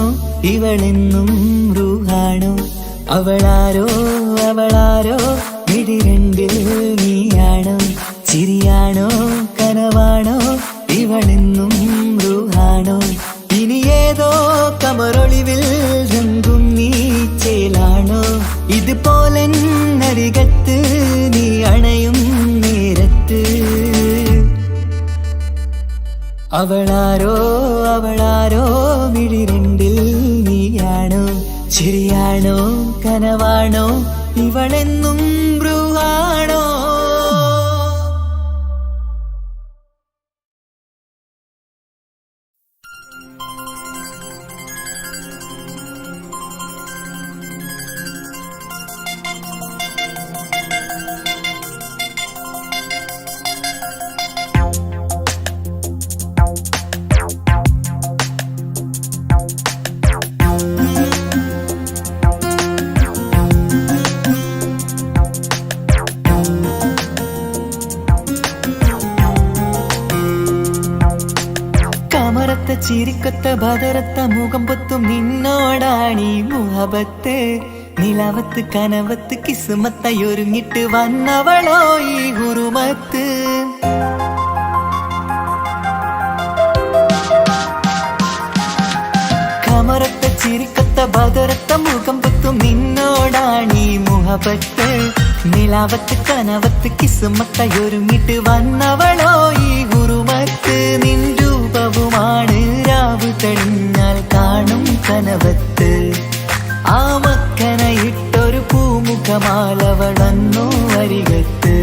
Speaker 1: ഇവളെന്നും റൂഹാണോ അവളാരോ അവളാരോ മിഴിരണ്ടിൽ നീയാണോ ചിരിയാണോ കനവാണോ ഇവളെന്നും റൂഹാണോ ഇനി ഏതോ കമറൊളിവിൽ രംഗും നീ ചേലാണോ ഇതുപോലെ നരികത്ത് നീ അണയും നേരത്ത് അവളാരോ അവളാരോ മിഴിരണ്ടിൽ നീയാണോ ചിരിയാണോ കനവാണോ ഇവളെന്നും റൂഹാണോ ചിരിക്കൊത്ത ബദറത്ത മുഖം പൊത്തും നിന്നോടാണീ മുഹബത്ത് നിലവത്ത് കനവത്ത് കിസ്മത്തയൊരുങ്ങിട്ട് വന്നവളോ ഈ ഹുറുമത്ത് കമറത്ത ചിരിക്കൊത്ത ബദറത്ത മുഖം പൊത്തും നിന്നോടാണീ മുഹബത്ത് നിലവത്ത് കനവത്ത് കിസ്മത്തയൊരുങ്ങിട്ട് വന്നവളോ ഈ ഹുറുമത്ത് നിൻ രൂപവുമാണ് രാവ് കഴിഞ്ഞാൽ കാണും കനവത്ത് ആ മക്കനയിട്ടൊരു പൂമുഖമാലവളന്നു വരികത്ത്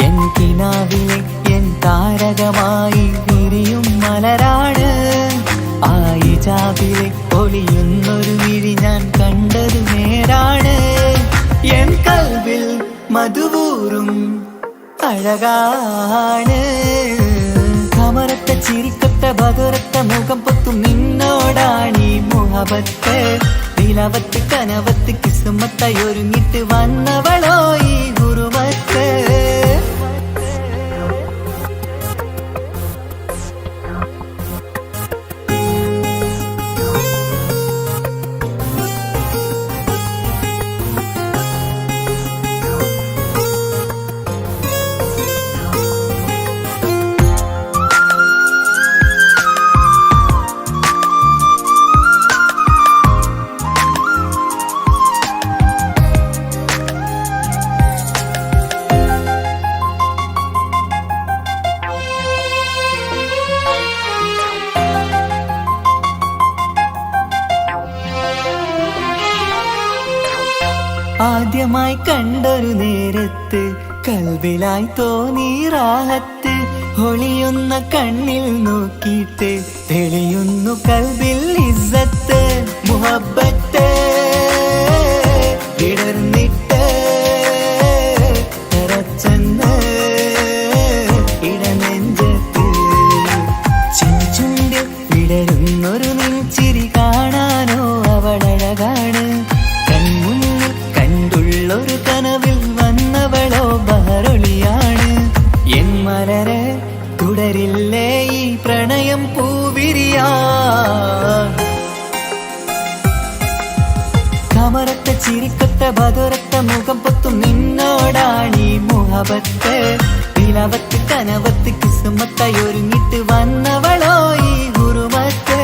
Speaker 1: എൻ കിനാവിലെ എൻ താരകമായി വിരിയും മലരാണ്. ആയിജാബിലെ ഒളിയുന്നൊരു വിഴി ഞാൻ കണ്ടത് നേരാണ്. എൻ കൽവിൽ മധുവൂറും അഴകാണ്. കമറത്ത ചിരിക്കത്ത ബദുരത്ത മുഖം പൊത്തും നിന്നോടാണീ മുഹബത്ത്. നിലവത്ത് കനവത്ത് കിസ്മത്തായി ഒരുങ്ങിട്ട് വന്നവളോ ഈ ഗുരുവത്ത്. ആദ്യമായി കണ്ടൊരു നേരത്ത് കൽബിലായി തോന്നി റാഹത്ത്. ഒളിയുന്ന കണ്ണിൽ നോക്കിയിട്ട് തെളിയുന്നു കൽബിൽ ഇസ്സത്ത്. മുഹബ്ബത്ത് ഇടർന്നിട്ട് തറച്ചെന്ന് ഇടനെഞ്ചത്ത്. ചെഞ്ചുണ്ടിൽ വിടരുന്നൊരു നെഞ്ചിരി കാണാനോ അവളഴകാണ്. ഒരു കനവിൽ വന്നവളോ ബഹറൊളിയാണ്. എൻ മലരെ തുടരില്ലേ ഈ പ്രണയം പൂവിരിയാ. കമറത്ത ചിരിക്കത്ത ബദുരത്ത മുഖം പൊത്തും നിന്നോടാണീ മുഹബത്ത്. നിലവത്ത് കനവത്ത് കിസ്മത്തായി ഒരുങ്ങിട്ട് വന്നവളോ ഈ ഗുരുമത്ത്.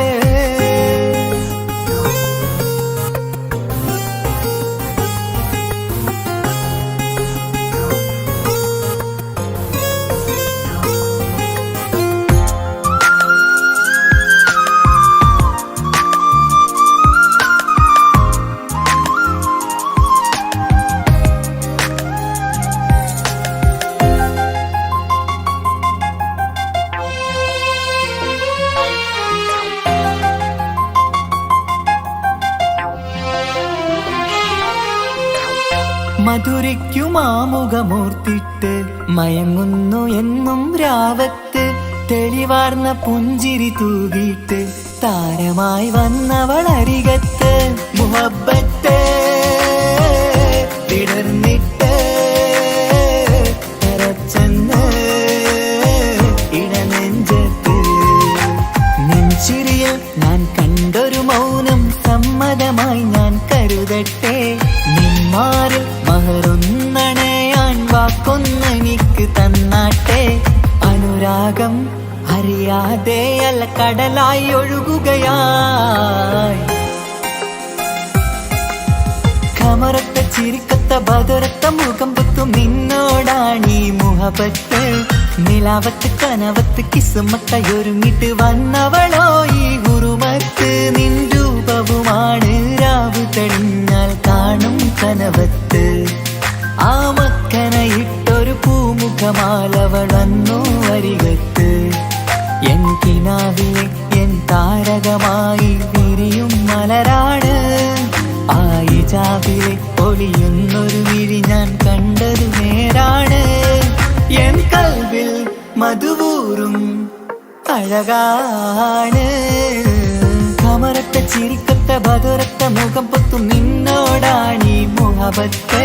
Speaker 1: മധുരയ്ക്കുമാമുഖമോർത്തിട്ട് മയങ്ങുന്നു എന്നും രാവത്ത്. തെളിവാർന്ന പുഞ്ചിരി തൂകിയിട്ട് താരമായി വന്നവളരികത്ത്. മുഹബ്ബത്ത് വിടർന്നിട്ട് തറച്ചെന്ന് ഇടനെഞ്ചത്ത്. നെഞ്ചിരിയിൽ ഞാൻ കണ്ടൊരു മൗനം സമ്മതമായി ഞാൻ കരുതട്ടെ. നിന്മാറിൽ മഹറൊന്നണയാൻ വാക്കൊന്നെനിക്ക് തന്നാട്ടെ. അനുരാഗം അറിയാതെ അല്ല കടലായി ഒഴുകുകയായി. കമറത്ത ചിരിക്കത്ത ബദുരത്ത മുഖം പൊത്തും നിന്നോടാണീ മുഹബത്ത്. നിലാവത്ത് കനവത്ത് കിസ്മത്തായി ഒരുങ്ങിട്ട് വന്നവളോ ഈ ഗുരുമത്ത്. നിൻ രൂപവുമാണ് രാവ് തെളിഞ്ഞാൽ കാണും കനവത്ത്. ആ മക്കനയിട്ടൊരു പൂമുഖമാലവൾ വന്നു അരികത്ത്. എൻ കിനാവിലെ എൻ താരകമായി വിരിയും മലരാണ്. ആയിജാബിലെ ഒളിയുന്നൊരു വിഴി ഞാൻ കണ്ടത് നേരാണ്. എൻ കൽവിൽ മധുവൂറും അഴകാണ്. കമറത്ത ചിരിക്കത്ത ബദുരത്ത മുഖം പൊത്തും നിന്നോടാണീ മുഹബത്ത്.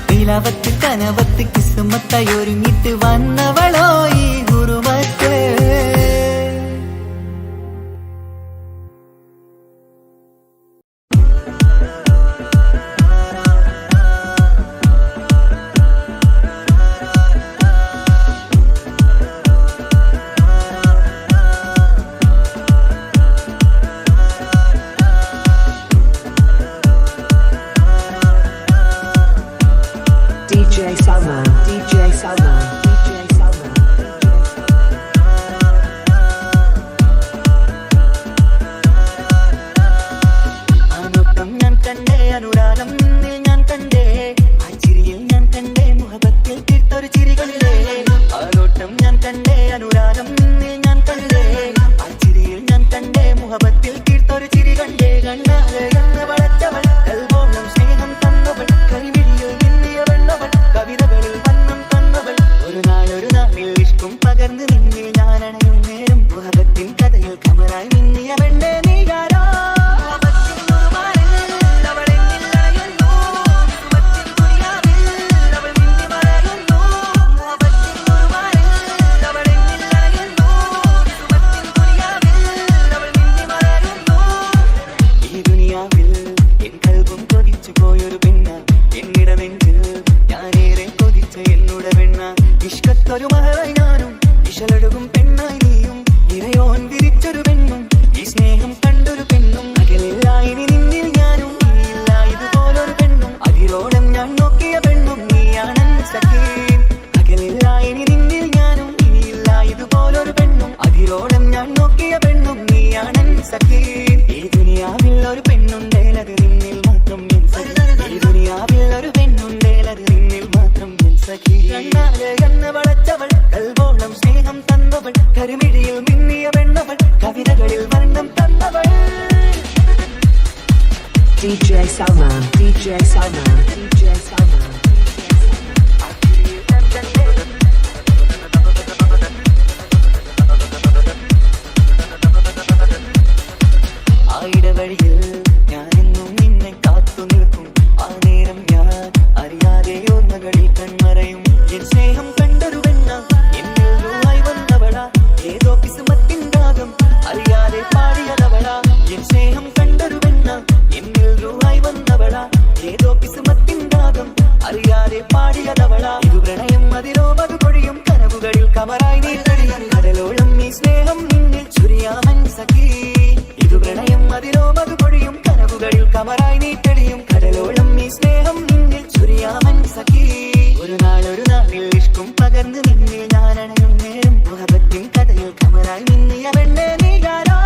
Speaker 1: നിലവത്ത് കനവത്ത് കിസ്മത്തായി ഒരുങ്ങിട്ട് വന്നവളോ ഈ ഗുരുമത്ത്.
Speaker 7: DJ Salman, DJ Salman, DJ Salman.
Speaker 1: അനുട്ടം ഞാൻ കണ്ടേ, അനുരാഗം ഞാൻ കണ്ടേ. ആ ചിരിയിൽ ഞാൻ കണ്ടേ, മുഹബത്തിൽ തീർത്തൊരു ചിരികളിലേ. ഒരു മഹറായി ഞാനും ഇശലൊഴുകും പെണ്ണായി നീയും ഇറയോൻ വിരിച്ചൊരു പെണ്ണും ഈ സ്നേഹം കണ്ടൊരു പെണ്ണും അകലില്ല ഇനി നിന്നിൽ ഞാനും ഇനിയില്ല ഇതുപോലൊരു പെണ്ണും അതിരോളം ഞാൻ നോക്കിയ പെണ്ണും നീയാണൻ സഖി അകലില്ല ഇനി നിന്നിൽ ഞാനും ഇനിയില്ല ഇതുപോലൊരു പെണ്ണും അതിരോളം ഞാൻ നോക്കിയ പെണ്ണും നീയാണൻ സഖി ഈ ദുനിയാവിൽ ഒരു പെണ്ണുണ്ടേലത് നിന്നിൽ മാത്രം എൻ സഖി ഈ ദുനിയാവിൽ ഒരു പെണ്ണുണ്ടേലത് നിന്നിൽ മാത്രം എൻ സഖി കണ്ണാലെ കണ്ണ് വളച്ചവൾ കൽവോളം സ്നേഹം തന്നവൾ കരുമിഴിയിൽ മിന്നിയ പെണ്ണവൾ കവിതകളിൽ വർണ്ണം തന്നവൾ
Speaker 7: DJ Salman, DJ Salman, DJ Salman.
Speaker 1: ആയിടവഴിയിൽ ഞാനെന്നും നിന്നെ കാത്തു നിൽക്കും ആ നേരം ഞാൻ അറിയാതെ ഓർമ്മകളിൽ കൺമറയും എൻ സ്നേഹം കണ്ടൊരു പെണ്ണ എന്നിൽ രൂപായി വന്നവള ഏതോ കിസ്മത്തിൻ രാഗം അറിയാതെ പാടിയതവള എൻ സ്നേഹം കണ്ടൊരു പെണ്ണ എന്നിൽ രൂപായി വന്നവള ഏതോ കിസ്മത്തിൻ രാഗം അറിയാതെ പാടിയതവള ഇത് പ്രണയം അതിരോ അത് പൊഴിയും കനവുകളിൽ കമറായി നീ തെളിയും കടലോളം ഈ സ്നേഹം നിന്നിൽ ചുരിയാമൻ സഖി ഇത് പ്രണയം അതിരോ അത് പൊഴിയും കനവുകളിൽ കമറായി നീ തെളിയും കടലോളം ഈ സ്നേഹം നിന്നിൽ ചുരിയാമൻ സഖി ഒരു നാളിൽ ഇഷ്കും പകർന്ന് നിന്നിൽ ഞാൻ അണയും നേരം മുഹബത്തിൻ കഥയിൽ കമറായി നിന്നിയ പെണ്ണെ നീ ആരാ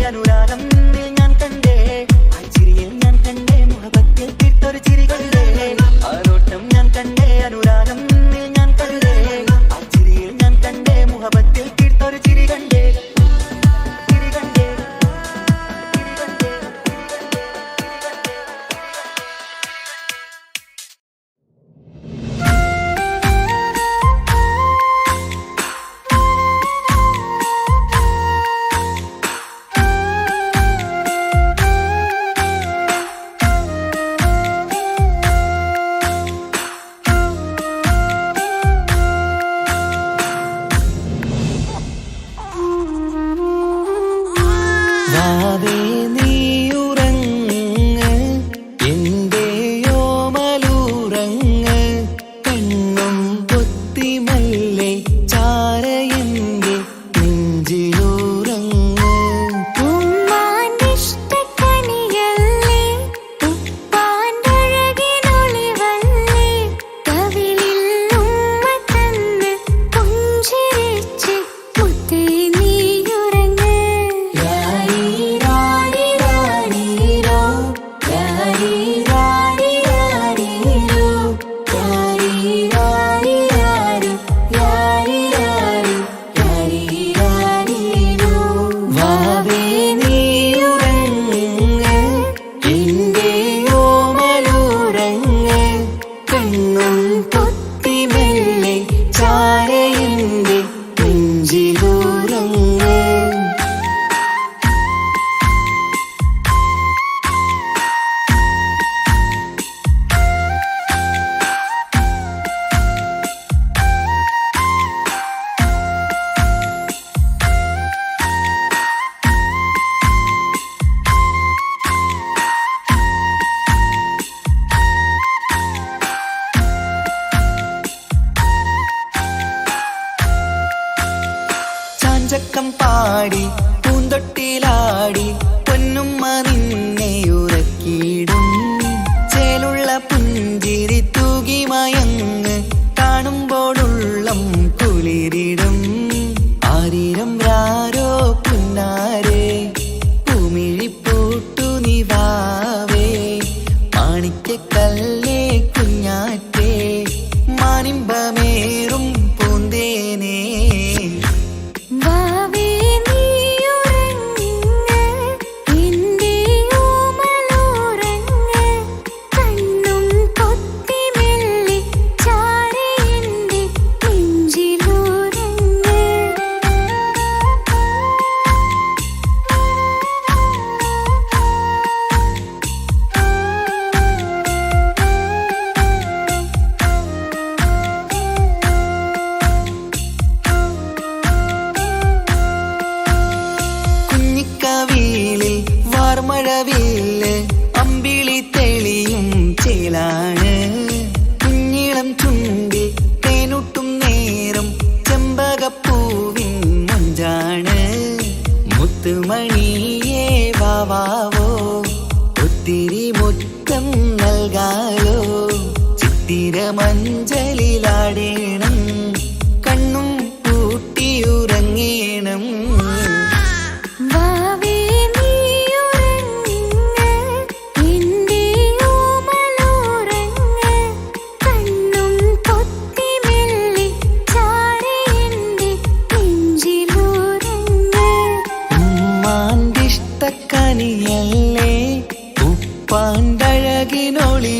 Speaker 1: അനുരാഗം നിന്നിൽ ഞാൻ കണ്ടേ ആ ചിരിയിൽ ഞാൻ കണ്ടേ മുഹബത്തിൽ തീർത്തൊരു ചിരി കണ്ടേ ആ നോട്ടം ഞാൻ കണ്ടേ അനുരാഗം നിന്നിൽ ഞാൻ കണ്ടേ ആ ചിരിയിൽ ഞാൻ കണ്ടേ മുഹബത്തിൽ തീർത്തൊരു ചിരി കണ്ടേ ചിരി കണ്ടേ ചിരി കണ്ടേ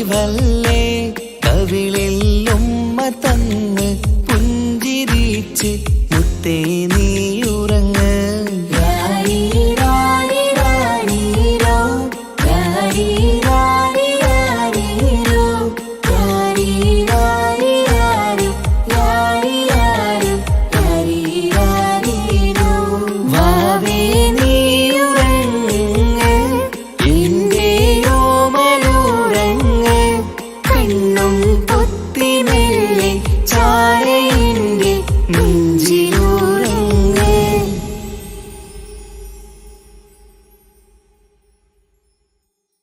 Speaker 1: ഇവൾ